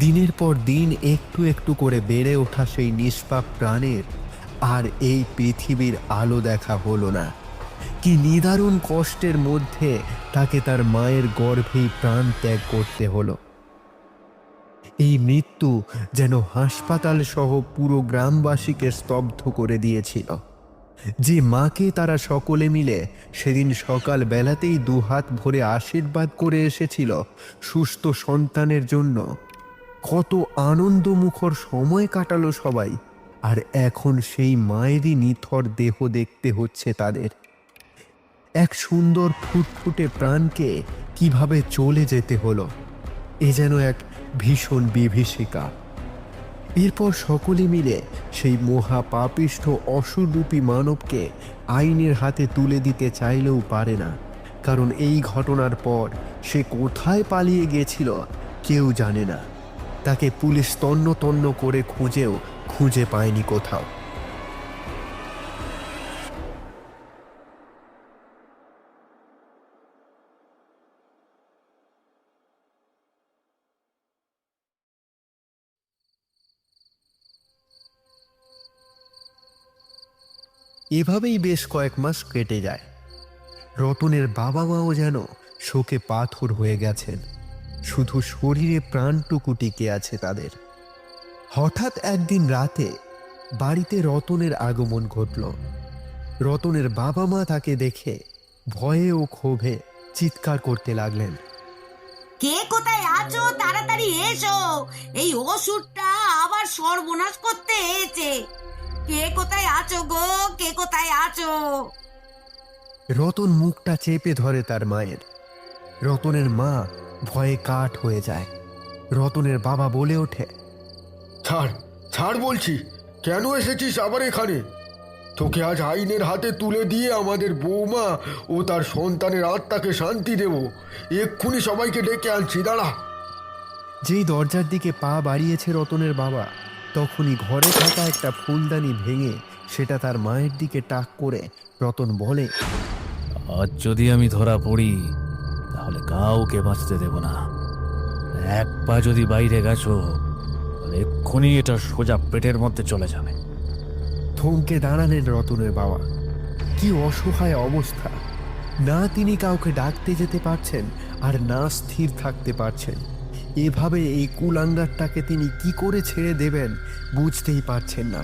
দিনের পর দিন একটু একটু করে বেড়ে ওঠা সেই নিষ্পাপ প্রাণের আর এই পৃথিবীর আলো দেখা হলো না। কি নিদারুণ কষ্টের মধ্যে তাকে তার মায়ের গর্ভেই প্রাণ ত্যাগ করতে হলো। এই মৃত্যু যেন হাসপাতাল সহ পুরো গ্রামবাসীকে স্তব্ধ করে দিয়েছিল। যে মাকে তারা সকলে মিলে সেদিন সকাল বেলাতেই দুহাত ভরে আশীর্বাদ করে এসেছিল সুস্থ সন্তানের জন্য, কত আনন্দমুখর সময় কাটালো সবাই, আর এখন সেই মায়েরই নিথর দেহ দেখতে হচ্ছে তাদের। এক সুন্দর ফুটফুটে প্রাণকে কিভাবে চলে যেতে হলো, এ যেন এক ভীষণ বিভীষিকা। এরপর সকলে মিলে সেই মহা পাপিষ্ঠ অসুররূপী মানবকে আইনের হাতে তুলে দিতে চাইলেও পারে না, কারণ এই ঘটনার পর সে কোথায় পালিয়ে গেছিল কেউ জানে না। তাকে পুলিশ তন্ন তন্ন করে খুঁজেও খুঁজে পায়নি কোথাও। এভাবেই বেশ কয়েক মাস কেটে যায়। রতনের বাবা মাও যেন শোকে পাথর হয়ে গেছেন, শুধু শরীরে প্রাণটুকু টিকে আছে তাদের। হঠাৎ একদিন রাতে বাড়িতে রতনের আগমন ঘটল। রতনের বাবা মা তাকে দেখে ভয়ে ও ক্ষোভে চিৎকার করতে লাগলেন। কে কোথায় আছো, তাড়াতাড়ি এসো, এই অসুরটা আবার সর্বনাশ করতে এসেছে। কে কোথায় আছো গো, কে কোথায় আছো? রতন মুখটা চেপে ধরে তার মায়ের। রতনের মা ভয়ে কাঠ হয়ে যায়। রতনের বাবা বলে ওঠে, ছাড় ছাড় বলছি, কেন এসেছিস আবার এখানে? তোকে আজ আইনের হাতে তুলে দিয়ে আমাদের বৌমা ও তার সন্তানের আত্মাকে শান্তি দেব। এক্ষুনি সবাইকে ডেকে আনছি, দাঁড়া। যেই দরজার দিকে পা বাড়িয়েছে রতনের বাবা, তখনই ঘরে থাকা একটা ফুলদানি ভেঙে সেটা তার মায়ের দিকে তাক করে রতন বলে, আজ যদি আমি ধরা পড়ি তাহলে কাউকে বাঁচতে দেব না। এক পা যদি বাইরে গেছো তাহলে এক্ষুনি এটা সোজা পেটের মধ্যে চলে যাবে। থমকে দাঁড়ালেন রতনের বাবা। কি অসহায় অবস্থা! না তিনি কাউকে ডাকতে যেতে পারছেন, আর না স্থির থাকতে পারছেন। এভাবে এই কুলাঙ্গারটাকে তিনি কি করে ছেড়ে দেবেন বুঝতেই পারছেন না।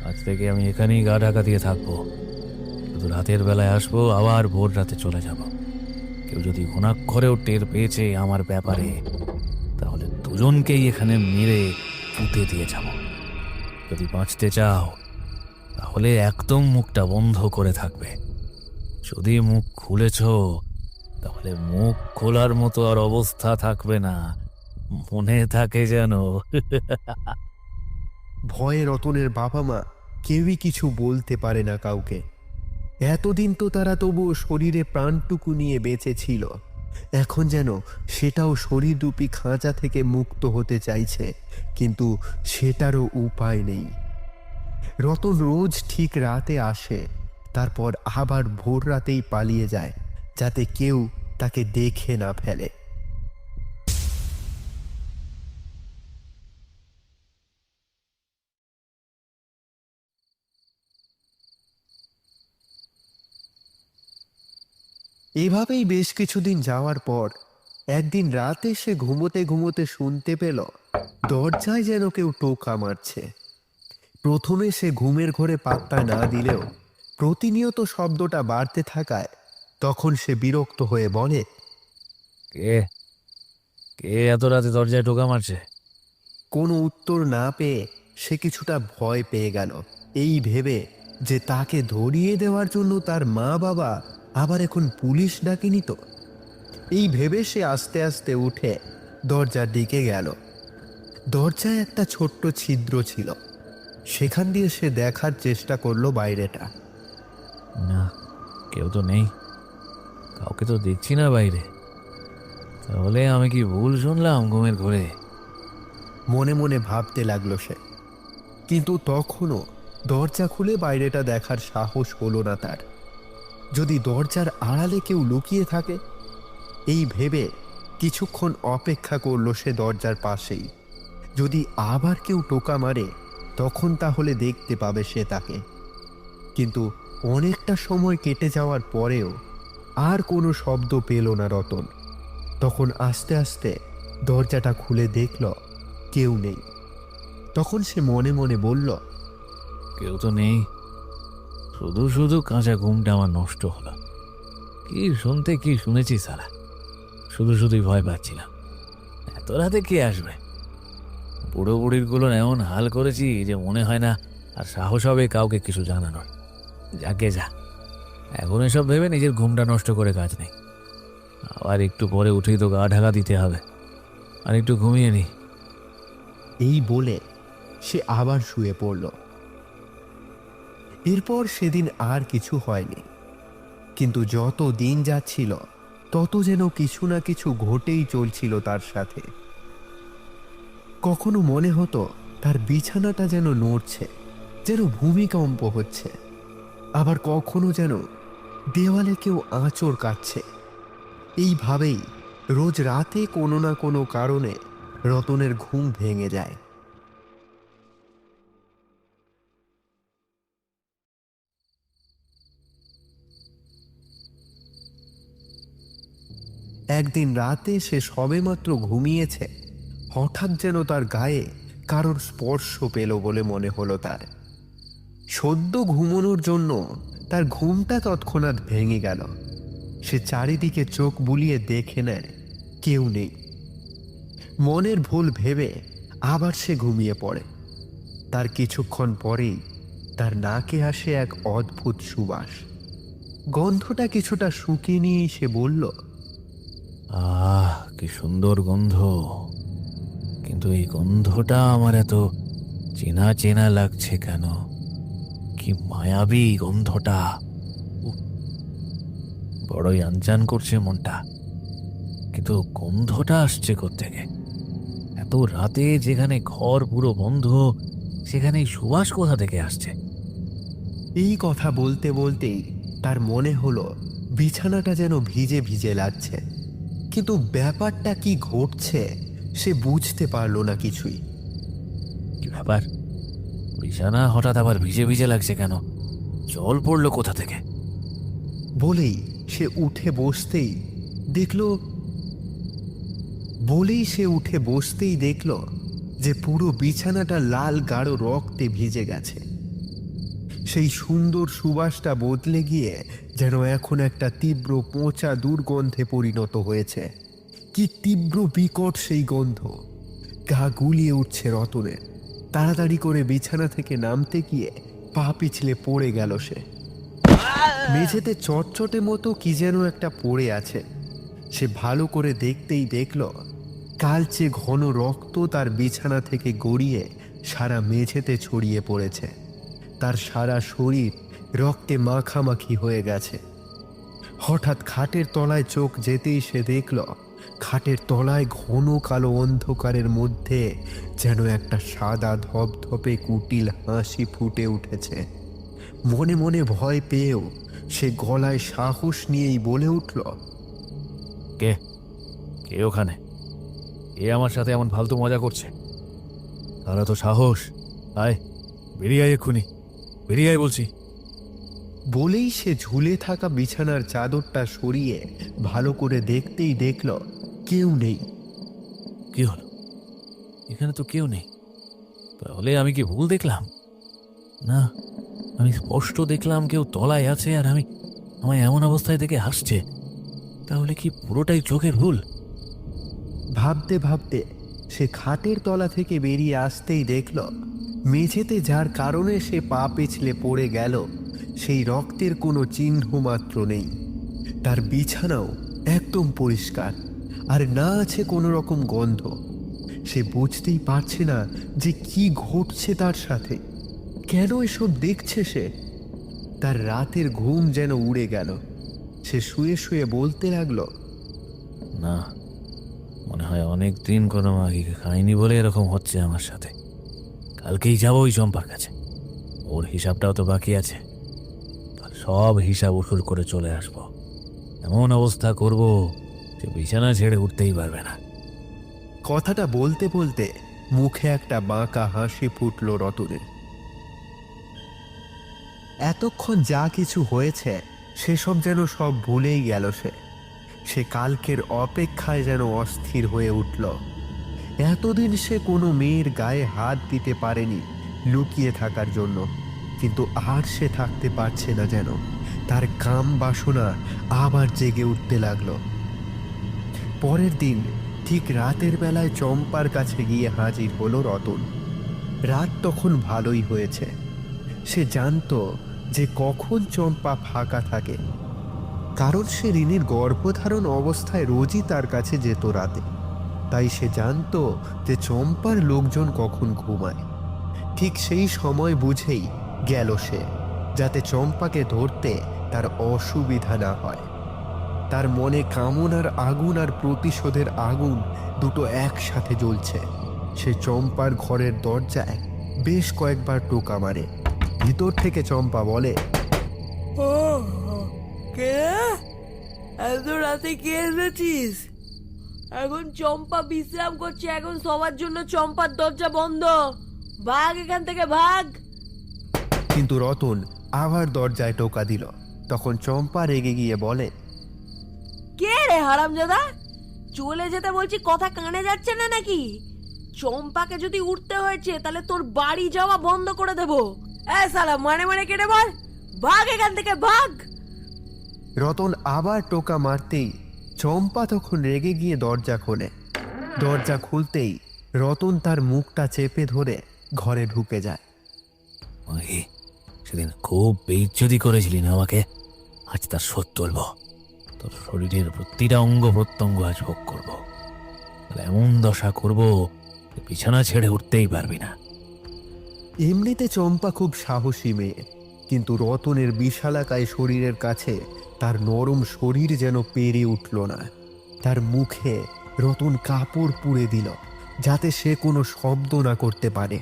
আজ থেকে আমি এখানেই গা ঢাকা দিয়ে থাকবো। শুধু রাতের বেলায় আসবো, আবার ভোর রাতে চলে যাব। কেউ যদি ঘুণাক্ষরেও টের পেয়েছে আমার ব্যাপারে, তাহলে দুজনকেই এখানে মেরে পুঁতে দিয়ে যাব। যদি বাঁচতে চাও তাহলে একদম মুখটা বন্ধ করে থাকবে। যদি মুখ খুলেছ তাহলে মুখ খোলার মতো আর অবস্থা থাকবে না, মনে থাকে যেন। ভয়ে রতনের বাবা মা কেউই কিছু বলতে পারে না কাউকে। এতদিন তো তারা তবুও শরীরে প্রাণটুকু নিয়ে বেঁচে ছিল, এখন যেন সেটাও শরীররূপী খাঁচা থেকে মুক্ত হতে চাইছে, কিন্তু সেটারও উপায় নেই। রতন রোজ ঠিক রাতে আসে, তারপর আবার ভোর রাতেই পালিয়ে যায়, যাতে কেউ তাকে দেখে না ফেলে। এভাবেই বেশ কিছুদিন যাওয়ার পর একদিন রাতে সে ঘুমোতে ঘুমোতে শুনতে পেল দরজায় যেন কেউ টোকা মারছে। প্রথমে সে ঘুমের ঘোরে পাত্তা না দিলেও প্রতিনিয়ত শব্দটা বাড়তে থাকায় তখন সে বিরক্ত হয়ে বলে, কে কে এত রাতে দরজায় টোকা মারছে? কোনো উত্তর না পেয়ে সে কিছুটা ভয় পেয়ে গেল, এই ভেবে যে তাকে ধরিয়ে দেওয়ার জন্য তার মা বাবা আবার এখন পুলিশ ডাকেনি তো। এই ভেবে সে আস্তে আস্তে উঠে দরজার দিকে গেল। দরজায় একটা ছোট্ট ছিদ্র ছিল, সেখান দিয়ে সে দেখার চেষ্টা করলো বাইরেটা। না, কেউ তো নেই, কাউকে তো দেখছি না বাইরে। তাহলে আমি কি ভুল শুনলাম ঘুমের ঘোরে? মনে মনে ভাবতে লাগলো সে, কিন্তু তখনও দরজা খুলে বাইরেটা দেখার সাহস হলো না তার। যদি দরজার আড়ালে কেউ লুকিয়ে থাকে, এই ভেবে কিছুক্ষণ অপেক্ষা করলো সে দরজার পাশেই। যদি আবার কেউ টোকা মারে তখন তাহলে দেখতে পাবে সে তাকে। কিন্তু অনেকটা সময় কেটে যাওয়ার পরেও আর কোনো শব্দ পেল না রতন। তখন আস্তে আস্তে দরজাটা খুলে দেখল কেউ নেই। তখন সে মনে মনে বলল, কেউ তো নেই, শুধু শুধু কাঁচা ঘুমটা আমার নষ্ট হলো। কি শুনতে কি শুনেছি সারা, শুধু শুধুই ভয় পাচ্ছিলাম। এত রাতে কে আসবে? বুড়ো বুড়িরগুলো এমন হাল করেছি যে মনে হয় না আর সাহস হবে কাউকে কিছু জানানোর। যাকে যা, এখন এসব ভেবে নিজের ঘুমটা নষ্ট করে কাজ নেই। আবার একটু পরে উঠেই তো গা ঢাকা দিতে হবে, আর একটু ঘুমিয়ে নি। এই বলে সে আবার শুয়ে পড়ল। এরপর সেদিন আর কিছু হয়নি, কিন্তু যত দিন যাচ্ছিল তত যেন কিছু না কিছু ঘটেই চলছিল তার সাথে। কখনো মনে হতো তার বিছানাটা যেন নড়ছে, যেন ভূমিকম্প হচ্ছে। আবার কখনো যেন দেওয়ালে কেউ আঁচড় কাটছে। এইভাবেই রোজ রাতে কোনো না কোনো কারণে রতনের ঘুম ভেঙে যায়। একদিন রাতে সে সবেমাত্র ঘুমিয়েছে, হঠাৎ যেন তার গায়ে কারোর স্পর্শ পেল বলে মনে হলো তার। সদ্য ঘুমানোর জন্য তার ঘুমটা তৎক্ষণাৎ ভেঙে গেল। সে চারিদিকে চোখ বুলিয়ে দেখে নেয় কেউ নেই। মনের ভুল ভেবে আবার সে ঘুমিয়ে পড়ে। তার কিছুক্ষণ পরেই তার নাকে আসে এক অদ্ভুত সুবাস। গন্ধটা কিছুটা শুকিয়ে নিয়েই সে বলল, আহ, কি সুন্দর গন্ধ! কিন্তু এই গন্ধটা আমার এত চেনা চেনা লাগছে কেন? কি মায়াবী গন্ধটা! উফ, বড়ই আনচান করছে মনটা। কিন্তু গন্ধটা আসছে কোত্থেকে? এত রাতে যেখানে ঘর পুরো বন্ধ, সেখানে এই সুবাস কোথা থেকে আসছে? এই কথা বলতে বলতেই তার মনে হলো বিছানাটা যেন ভিজে ভিজে লাগছে, কিন্তু ব্যাপারটা কি ঘটছে সে বুঝতে পারলো না কিছুই। কি ব্যাপার, বিছানা হঠাৎ আবার ভিজে ভিজে লাগছে কেন? জল পড়লো কোথা থেকে? বলেই সে উঠে বসতেই দেখল যে পুরো বিছানাটা লাল গাঢ় রক্তে ভিজে গেছে। সেই সুন্দর সুবাসটা বদলে গিয়ে যেন এখন একটা তীব্র পচা দুর্গন্ধে পরিণত হয়েছে। কি তীব্র বিকট সেই গন্ধ! গা গুলিয়ে উঠছে রতনের। তাড়াতাড়ি করে বিছানা থেকে নামতে গিয়ে পা পিছলে পড়ে গেল সে। মেঝেতে চটচটে মতো কি যেন একটা পড়ে আছে। সে ভালো করে দেখতেই দেখল কালচে ঘন রক্ত তার বিছানা থেকে গড়িয়ে সারা মেঝেতে ছড়িয়ে পড়েছে। তার সারা শরীর রক্তে মাখামাখি হয়ে গেছে। হঠাৎ খাটের তলায় চোখ যেতেই সে দেখল খাটের তলায় ঘন কালো অন্ধকারের মধ্যে যেন একটা সাদা ধপধপে কুটিল হাসি ফুটে উঠেছে। মনে মনে ভয় পেয়েও সে গলায় সাহস নিয়েই বলে উঠল, কে কে ওখানে? কে আমার সাথে এমন ফালতু মজা করছে? তারা তো সাহস! আয়, বেরিয়ে আয় এক্ষুনি, বেরিয়ে আয় বলছি। বলেই সে ঝুলে থাকা বিছানার চাদরটা সরিয়ে ভালো করে দেখতেই দেখল কেউ নেই। কি হলো? এখানে তো কেউ নেই। তাহলে আমি কি ভুল দেখলাম? না, আমি স্পষ্ট দেখলাম কেউ তলায় আছে, আর আমায় এমন অবস্থায় দেখে হাসছে। তাহলে কি পুরোটাই চোখের ভুল? ভাবতে ভাবতে সে খাটের তলা থেকে বেরিয়ে আসতেই দেখল মেঝেতে যার কারণে সে পা পিছলে পড়ে গেল সেই রক্তের কোনো চিহ্ন মাত্র নেই। তার বিছানাও একদম পরিষ্কার, আর না আছে কোনো রকম গন্ধ। সে বুঝতেই পারছে না যে কি ঘটছে তার সাথে, কেন এসব দেখছে সে। তার রাতের ঘুম যেন উড়ে গেল। সে শুয়ে শুয়ে বলতে লাগলো, না, মনে হয় অনেক দিন কোনো মাগিকে খাইনি বলে এরকম হচ্ছে আমার সাথে। কালকেই যাবো ওই চম্পার কাছে, ওর হিসাবটাও তো বাকি আছে। কাল সব হিসাব উসুল করে চলে আসবো। এমন অবস্থা করব যে বিছানা ছেড়ে উঠতেই পারবে না। কথাটা বলতে বলতে মুখে একটা বাঁকা হাসি ফুটল রতনের। এতক্ষণ যা কিছু হয়েছে সেসব যেন সব ভুলেই গেল সে। সে কালকের অপেক্ষায় যেন অস্থির হয়ে উঠল। এতদিন সে কোনো মেয়ের গায়ে হাত দিতে পারেনি লুকিয়ে থাকার জন্য, কিন্তু আর সে থাকতে পারছে না। যেন তার কাম বাসনা আবার জেগে উঠতে লাগলো। পরের দিন ঠিক রাতের বেলায় চম্পার কাছে গিয়ে হাজির হলো রতন। রাত তখন ভালোই হয়েছে। সে জানতো যে কখন চম্পা ফাঁকা থাকে, কারণ সে রিনির গর্ভধারণ অবস্থায় রোজই তার কাছে যেত রাতে। তাই সে জানতো যে চম্পার লোকজন কখন ঘুমায়। ঠিক সেই সময় বুঝেই গেল সে, যাতে চম্পাকে ধরতে তার অসুবিধা না হয়। তার মনে কামনার আগুন আর প্রতিশোধের আগুন দুটো একসাথে জ্বলছে। সে চম্পার ঘরের দরজায় বেশ কয়েকবার টোকা মারে। ভিতর থেকে চম্পা বলে, কে? এত রাতে কে এসেছিস? এখন চম্পা বিশ্রাম করছে, এখন সবার জন্য চম্পার দরজা বন্ধ। ভাগ এখান থেকে, ভাগ। কিন্তু রতন আবার দরজায় টোকা দিল। তখন চম্পা রেগে গিয়ে বলে, কে রে হারামজাদা? চলে যেতে বলছি, কথা কানে যাচ্ছে না নাকি? চম্পাকে যদি উঠতে হয়েছে তাহলে তোর বাড়ি যাওয়া বন্ধ করে দেবো। সালা মানে মানে কেটে বল, ভাগ এখান থেকে, ভাগ। রতন আবার টোকা মারতেই চম্পা তখন রেগে গিয়ে দরজা খোলে। দরজা খুলতেই রতন তার মুখটা চেপে ধরে ঘরে ঢুকে যায়। মাগি, সেদিন খুব বেইজ্জতি করেছিলি না আমাকে, আজ তার শোধ তুলবো। তোর শরীরের প্রতিটা অঙ্গ প্রত্যঙ্গ আজ ভোগ করবো। এমন দশা করবো বিছানা ছেড়ে উঠতেই পারবি না। এমনিতে চম্পা খুব সাহসী মেয়ে, কিন্তু রতনের বিশালাকায় শরীরের কাছে তার নরম শরীর যেন পেরে উঠল না। তার মুখে রতন কাপড় পুড়ে দিল যাতে সে কোনো শব্দ না করতে পারে।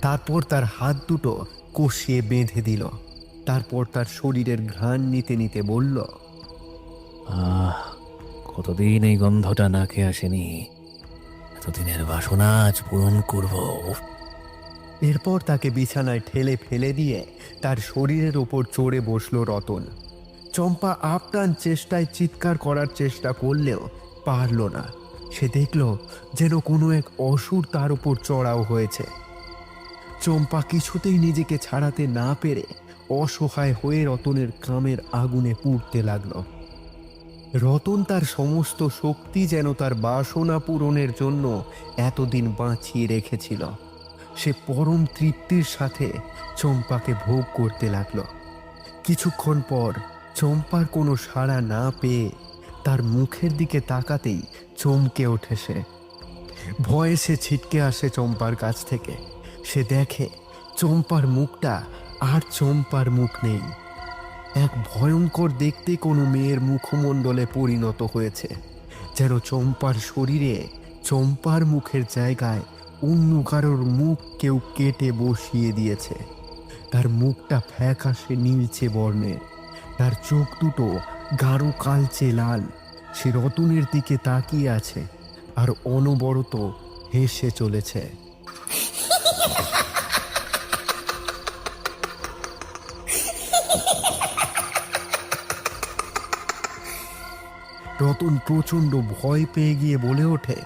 তারপর তার হাত দুটো কষিয়ে বেঁধে দিল। তারপর তার শরীরের ঘ্রাণ নিতে নিতে বলল, কতদিন এই গন্ধটা না খেয়ে আসেনি। এতদিনের বাসনা আজ পূরণ করব। এরপর তাকে বিছানায় ঠেলে ফেলে দিয়ে তার শরীরের ওপর চড়ে বসলো রতন। চম্পা আপ্রাণ চেষ্টায় চিৎকার করার চেষ্টা করলেও পারল না। সে দেখল যেন কোনো এক অসুর তার উপর চড়াও হয়েছে। চম্পা কিছুতেই নিজেকে ছাড়াতে না পেরে অসহায় হয়ে রতনের কামের আগুনে পুড়তে লাগল। রতন তার সমস্ত শক্তি যেন তার বাসনা পূরণের জন্য এতদিন বাঁচিয়ে রেখেছিল। সে পরম তৃপ্তির সাথে চম্পাকে ভোগ করতে লাগলো। কিছুক্ষণ পর চম্পার কোনো সাড়া না পেয়ে তার মুখের দিকে তাকাতেই চমকে ওঠে সে। ভয়ে সে ছিটকে আসে চম্পার কাছ থেকে। সে দেখে চম্পার মুখটা আর চম্পার মুখ নেই। এক ভয়ঙ্কর দেখতে কোনো মেয়ের মুখমণ্ডলে পরিণত হয়েছে, যেন চম্পার শরীরে চম্পার মুখের জায়গায় অন্য কারোর মুখ কেউ কেটে বসিয়ে দিয়েছে। তার মুখটা ফ্যাকাশে নীলচে বর্ণের, তার চোখ দুটো গাঢ় কালচে লাল। সে রতনের দিকে তাকিয়ে আছে আর অনবরত হেসে চলেছে। রতন প্রচন্ড ভয় পেয়ে গিয়ে বলে ওঠে,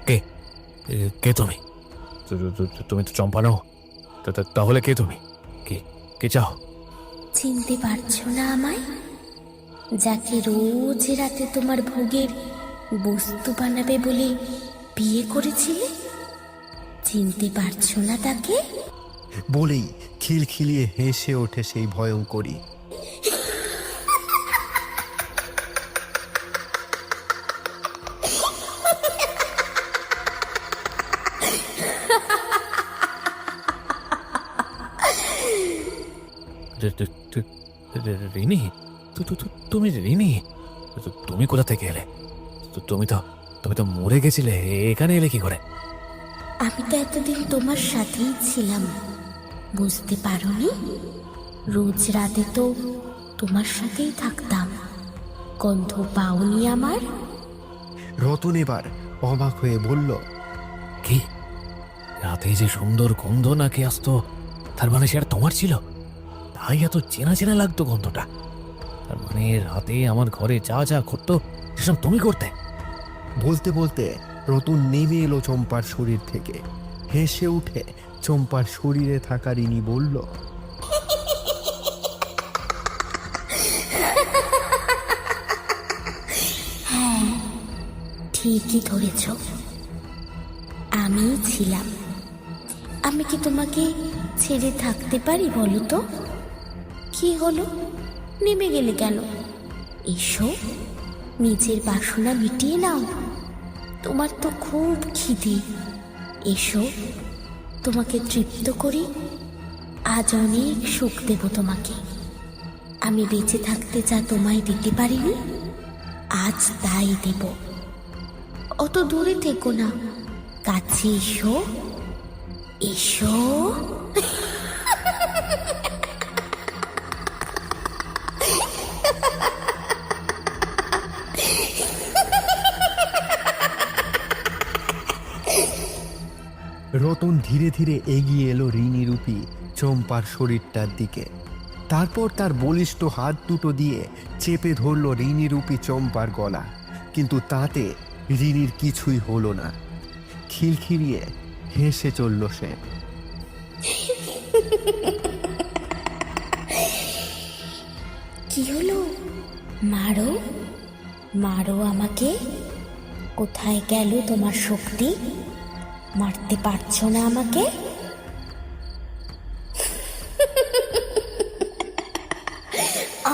কে কে তুমি? তুমি তো চম্পা নও। তাহলে কে তুমি? কে কে চাও? চিনতে পারছো না আমায়? যাকে রোজ রাতে তোমার ভোগের বস্তু বানাবে বলে বিয়ে করেছিলে? চিনতে পারছো না তাকে? বলেই খিলখিলিয়ে হেসে ওঠে সেই ভয়ঙ্করী। রিনি, তুমি রিনি? তুমি কোথা থেকে এলে? তুমি তো মরে গেছিলে, এখানে এলে কি করে? আমি তো এতদিন তোমার সাথেই ছিলাম, বুঝতে পারোনি? রোজ রাতে তো তোমার সাথেই থাকতাম। গন্ধ পাওনি আমার? রতন এবার অবাক হয়ে বলল, কি রাতে যে সুন্দর গন্ধ নাকি আসতো, তার মানে সেটা তোমার ছিল? তাই এত চেনা চেনা লাগতো গন্ধটা। তার মানে রাতে আমার ঘরে যা যা করতো সেসব তুমি করতে? বলতে বলতে রতন নেমে এলো চম্পার শরীর থেকে। হেসে উঠে চম্পার শরীরে থাকা রিনি বলল, হ্যাঁ, ঠিকই ধরেছ, আমিই ছিলাম। আমি কি তোমাকে ছেড়ে থাকতে পারি বলো তো? কি হলো, নেমে গেলে কেন? এসো, নিজের বাসনা মিটিয়ে নাও। তোমার তো খুব খিদে। এসো, তোমাকে তৃপ্ত করি। আজ অনেক সুখ দেব তোমাকে। আমি বেঁচে থাকতে যা তোমায় দিতে পারিনি, আজ তাই দেব। অত দূরে থেকো না, কাছে এসো। এসো। রতন ধীরে ধীরে এগিয়ে এলো রিনিরূপী চম্পার শরীরটার দিকে। তারপর তার বলিষ্ঠ হাত দুটো দিয়ে চেপে ধরল রিনিরূপী চম্পার গলা। কিন্তু তাতে রিনির কিছুই হলো না। খিলখিলিয়ে হেসে চলল সে। কি হলো? মারো, মারো আমাকে। কোথায় গেল তোমার শক্তি? মারতে পারছো না আমাকে?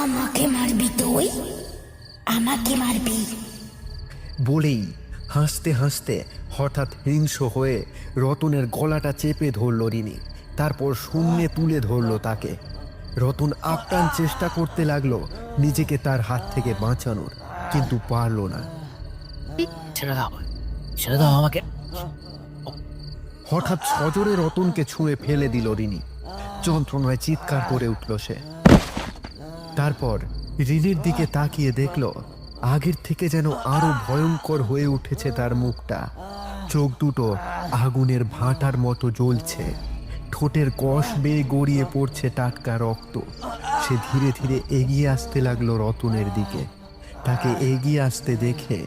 আমাকে মারবি তুই? আমাকে মারবি? বলেই হাসতে হাসতে হঠাৎ হিংস্র হয়ে রতনের গলাটা চেপে ধরল রিনি। তারপর শূন্যে তুলে ধরল তাকে। রতন আপ্রাণ চেষ্টা করতে লাগলো নিজেকে তার হাত থেকে বাঁচানোর, কিন্তু পারল না। ছেড়ে দাও আমাকে। হঠাৎ সজোরে রতনকে ছুঁড়ে ফেলে দিল রিনি। যন্ত্রণায় চিৎকার করে উঠল সে। তারপর রিনির দিকে তাকিয়ে দেখল আগের থেকে যেন আরো ভয়ঙ্কর হয়ে উঠেছে তার মুখটা। চোখ দুটো আগুনের ভাঁটার মতো জ্বলছে, ঠোঁটের কষ বেয়ে গড়িয়ে পড়ছে টাটকা রক্ত। সে ধীরে ধীরে এগিয়ে আসতে লাগলো রতনের দিকে। তাকে এগিয়ে আসতে দেখে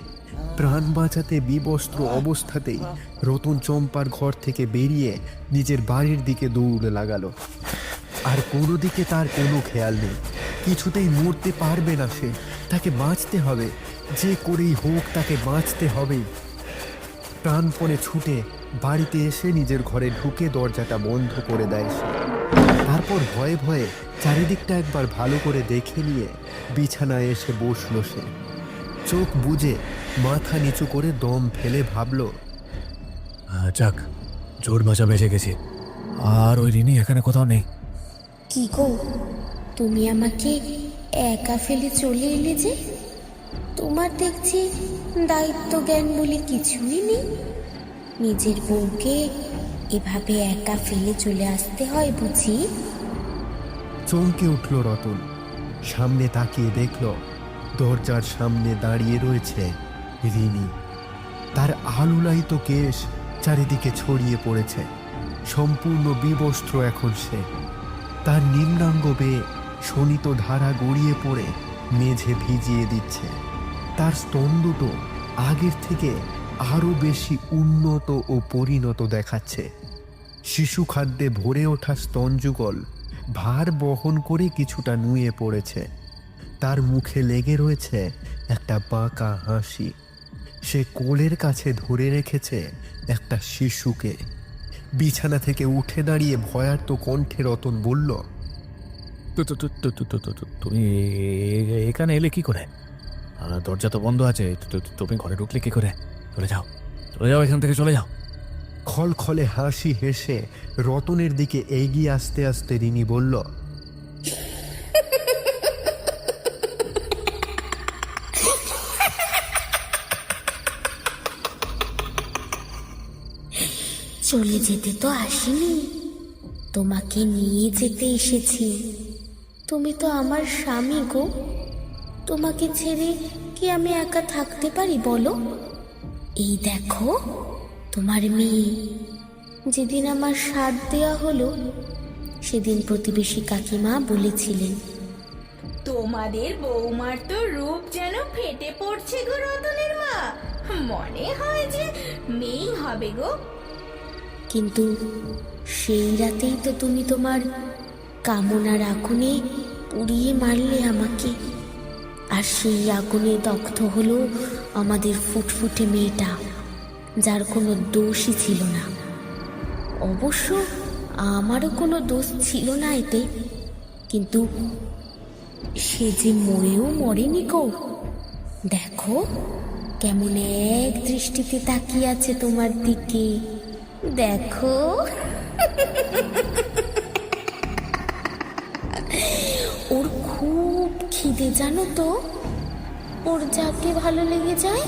প্রাণ বাঁচাতে বিবস্ত্র অবস্থাতেই রতন চম্পার ঘর থেকে বেরিয়ে নিজের বাড়ির দিকে দৌড়ে লাগালো। আর কোনো দিকে তার কোনো খেয়াল নেই, কিছুতেই মরতে পারবে না সে, তাকে বাঁচতে হবে, যে করেই হোক তাকে বাঁচতে হবেই। প্রাণপণে ছুটে বাড়িতে এসে নিজের ঘরে ঢুকে দরজাটা বন্ধ করে দেয় সে। তারপর ভয়ে ভয়ে চারিদিকটা একবার ভালো করে দেখে নিয়ে বিছানায় এসে বসলো সে। চোখ বুজে মাথা নিচু করে দম ফেলে ভাবল, যাক, জোর বাঁচা বেঁচে গেছি। আর ওই রিনি এখানে কোথাও নেই। কি গো, তুমি আমাকে একা ফেলে চলে এলে যে? তোমার দেখছি দায়িত্ব জ্ঞান বলে কিছুই নেই। নিজের বউকে এভাবে একা ফেলে চলে আসতে হয় বুঝি? চমকে উঠল রতন। সামনে তাকিয়ে দেখল দরজার সামনে দাঁড়িয়ে রয়েছে রিনি। তার আলুলায়িত কেশ চারিদিকে ছড়িয়ে পড়েছে, সম্পূর্ণ বিবস্ত্র এখন সে। তার নিম্নাঙ্গ বেয়ে শোণিত ধারা গড়িয়ে পড়ে মেঝে ভিজিয়ে দিচ্ছে। তার স্তন দুটো আগের থেকে আরো বেশি উন্নত ও পরিণত দেখাচ্ছে। শিশু খাদ্যে ভরে ওঠা স্তনযুগল ভার বহন করে কিছুটা নুয়ে পড়েছে। তার মুখে লেগে রয়েছে একটা বাঁকা হাসি। সে কোলের কাছে ধরে রেখেছে একটা শিশুকে। বিছানা থেকে উঠে দাঁড়িয়ে ভয়ার্ত কণ্ঠে রতন বলল, তুমি এখানে এলে কি করে? দরজা তো বন্ধ আছে, তুমি ঘরে ঢুকলে কি করে? চলে যাও, চলে যাও, এখান থেকে চলে যাও। খলখলে হাসি হেসে রতনের দিকে এগিয়ে আসতে আসতে রিনি বলল, চলে যেতে তো আসিনি, তোমাকে নিয়ে যেতে এসেছি। তুমি তো আমার স্বামী গো, তোমাকে ছেড়ে কি আমি একা থাকতে পারি বলো? এই দেখো তোমার মেয়ে। যেদিন আমার সাথ দেয়া হলো সেদিন প্রতিবেশী কাকিমা বলেছিলেন, তোমাদের বৌমার তো রূপ যেন ফেটে পড়ছে গো রতনের মা, মনে হয় যে মেয়েই হবে গো। কিন্তু সেই রাতেই তো তুমি তোমার কামনার আগুনে পুড়িয়ে মারলে আমাকে। আর সেই আগুনে দগ্ধ হলো আমাদের ফুটফুটে মেয়েটা, যার কোনো দোষই ছিল না। অবশ্য আমারও কোনো দোষ ছিল না এতে, কিন্তু সে যে মরেও মরেনি গো। দেখো কেমন এক দৃষ্টিতে তাকিয়ে আছে তোমার দিকে, দেখো। ওর খুব খিদে জানো তো, ওর যাকে ভালো লেগে যায়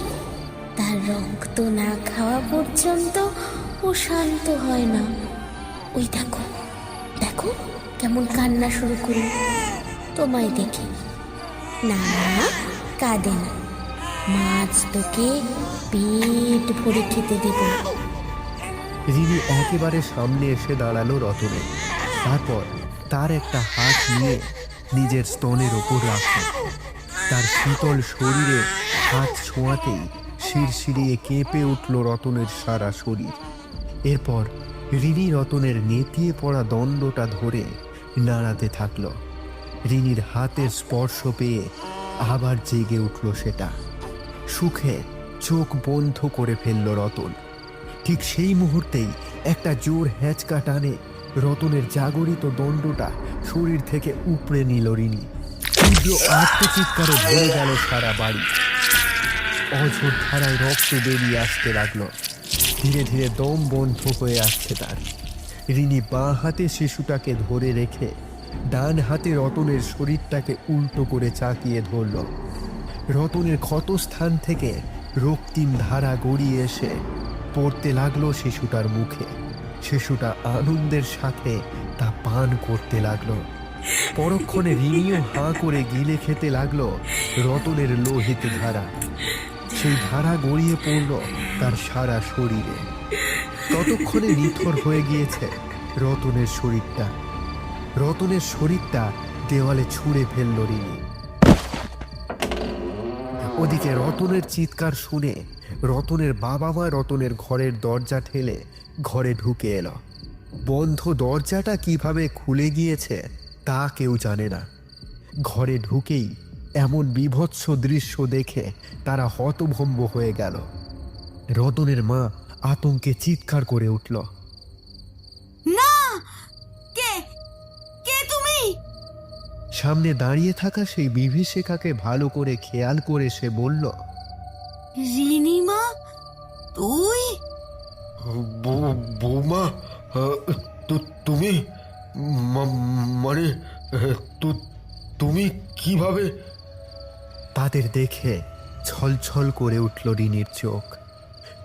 তার রক্ত না খাওয়া পর্যন্ত ও শান্ত হয় না। ওই দেখো দেখো কেমন কান্না শুরু করে তোমায় দেখে। না না, কাঁদে না, মাছ তোকে পেট ভরে খেতে দেব। রিনি একেবারে সামনে এসে দাঁড়ালো রতনের। তারপর তার একটা হাত নিয়ে নিজের স্তনের ওপর রাখল। তার শীতল শরীরে হাত ছোঁয়াতেই শিরশিরিয়ে কেঁপে উঠল রতনের সারা শরীর। এরপর রিনি রতনের নেতিয়ে পড়া দণ্ডটা ধরে নাড়াতে থাকল। রিনির হাতের স্পর্শ পেয়ে আবার জেগে উঠল সেটা। সুখে চোখ বন্ধ করে ফেলল রতন। ঠিক সেই মুহূর্তেই একটা জোর হ্যাঁচকা টানে রতনের জাগরিত দণ্ডটা শরীর থেকে উপড়ে নিল রিনি। তীব্র আত্মচিৎকারে ভরে গেল সারা বাড়ি। অঝোর ধারায় রক্ত বেরিয়ে আসতে লাগলো। ধীরে ধীরে দম বন্ধ হয়ে আসছে তার। রিনি বাঁ হাতে শিশুটাকে ধরে রেখে ডান হাতে রতনের শরীরটাকে উল্টো করে চাকিয়ে ধরল। রতনের ক্ষতস্থান থেকে রক্তিম ধারা গড়িয়ে এসে পড়তে লাগলো শিশুটার মুখে। শিশুটা আনন্দের সাথে তা পান করতে লাগলো। পরক্ষণে রিনিও হাঁ করে গিলে খেতে লাগলো রতনের লোহিত ধারা। সেই ধারা গড়িয়ে পড়ল তার সারা শরীরে। ততক্ষণে নিথর হয়ে গিয়েছে রতনের শরীরটা। রতনের শরীরটা দেওয়ালে ছুঁড়ে ফেলল রিনি। ওদিকে রতনের চিৎকার শুনে রতনের বাবা মা রতনের ঘরের দরজা ঠেলে ঘরে ঢুকে এলো। বন্ধ দরজাটা কিভাবে খুলে গিয়েছে তা কেউ জানে না। ঘরে ঢুকেই এমন বীভৎস দৃশ্য দেখে তারা হতভম্ব হয়ে গেল। রতনের মা আতঙ্কে চিৎকার করে উঠল, না! কে কে তুমি? সামনে দাঁড়িয়ে থাকা সেই বিভীষিকাকে ভালো করে খেয়াল করে সে বলল, রিনিমা, তুই? বৌমা, তুমি মানে তুমি কিভাবে? তাদের দেখে ছলছল করে উঠল রিনির চোখ।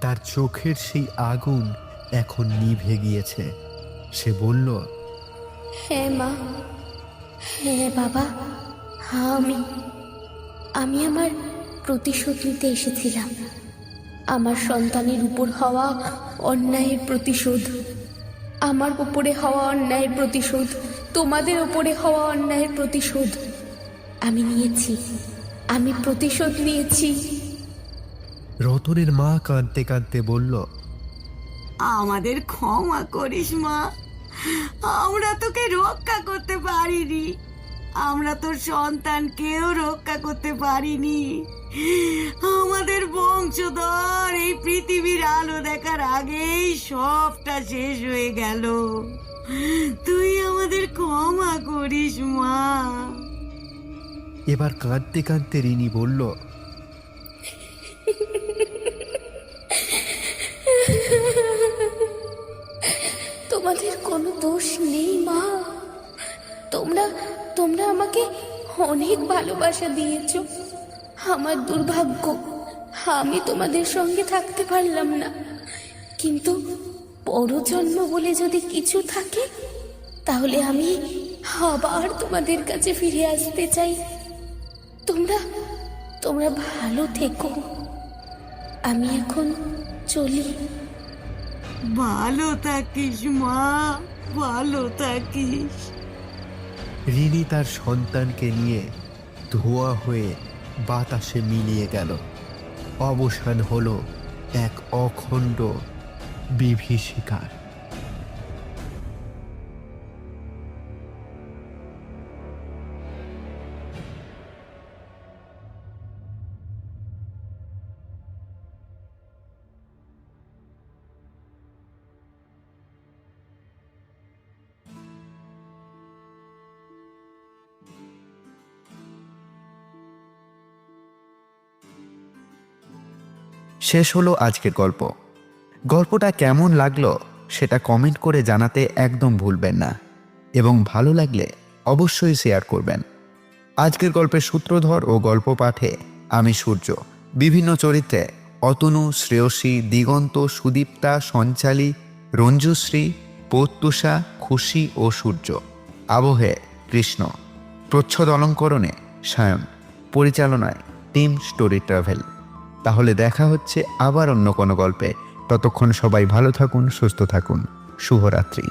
তার চোখের সেই আগুন এখন নিভে গিয়েছে। সে বলল, হ্যাঁ মা, হ্যাঁ বাবা, আমি আমার প্রতিশোধ নিতে এসেছিলাম। আমার সন্তানের উপর হওয়া অন্যায়ের প্রতিশোধ, আমার উপরে হওয়া অন্যায়ের প্রতিশোধ, তোমাদের উপরে হওয়া অন্যায়ের প্রতিশোধ আমি নিয়েছি। আমি প্রতিশোধ নিয়েছি। রতনের মা কাঁদতে কাঁদতে বলল, আমাদের ক্ষমা করিস মা, আমরা তোকে রক্ষা করতে পারিনি, আমরা তোর সন্তানকেও রক্ষা করতে পারিনি। আমাদের বংশধর এই পৃথিবীর আলো দেখার আগেই সবটা শেষ হয়ে গেল। তুই আমাদের ক্ষমা করিস মা। এবার কাঁদতে কাঁদতে রিনি বলল, তোমাদের কোনো দোষ নেই মা। তোমরা আমাকে অনেক ভালোবাসা দিয়েছো। আমার দুর্ভাগ্য, আমি তোমাদের সঙ্গে থাকতে পারলাম না। কিন্তু পরজন্ম বলে যদি কিছু থাকে, তাহলে আমি আবার তোমাদের কাছে ফিরে আসতে চাই। তোমরা ভালো থেকো। আমি এখন চলি। ভালো থাকিস মা, ভালো থাকিস। রিনি তার সন্তানকে নিয়ে ধোঁয়া হয়ে বাতাসে মিলিয়ে গেল। অবসান হলো এক অখণ্ড বিভীষিকার। শেষ হলো আজকের গল্প। গল্পটা কেমন লাগলো সেটা কমেন্ট করে জানাতে একদম ভুলবেন না, এবং ভালো লাগলে অবশ্যই শেয়ার করবেন। আজকের গল্পের সূত্রধর ও গল্প পাঠে আমি সূর্য। বিভিন্ন চরিত্রে অতনু, শ্রেয়সী, দিগন্ত, সুদীপ্তা, সঞ্চালী, রঞ্জুশ্রী, প্রত্যুষা, খুশি ও সূর্য। আবহে কৃষ্ণ। প্রচ্ছদ অলঙ্করণে সায়ন। পরিচালনায় টিম স্টোরি ট্রাভেল। তাহলে দেখা হচ্ছে আবার অন্য কোনো গল্পে। ততক্ষণ সবাই ভালো থাকুন, সুস্থ থাকুন। শুভরাত্রি।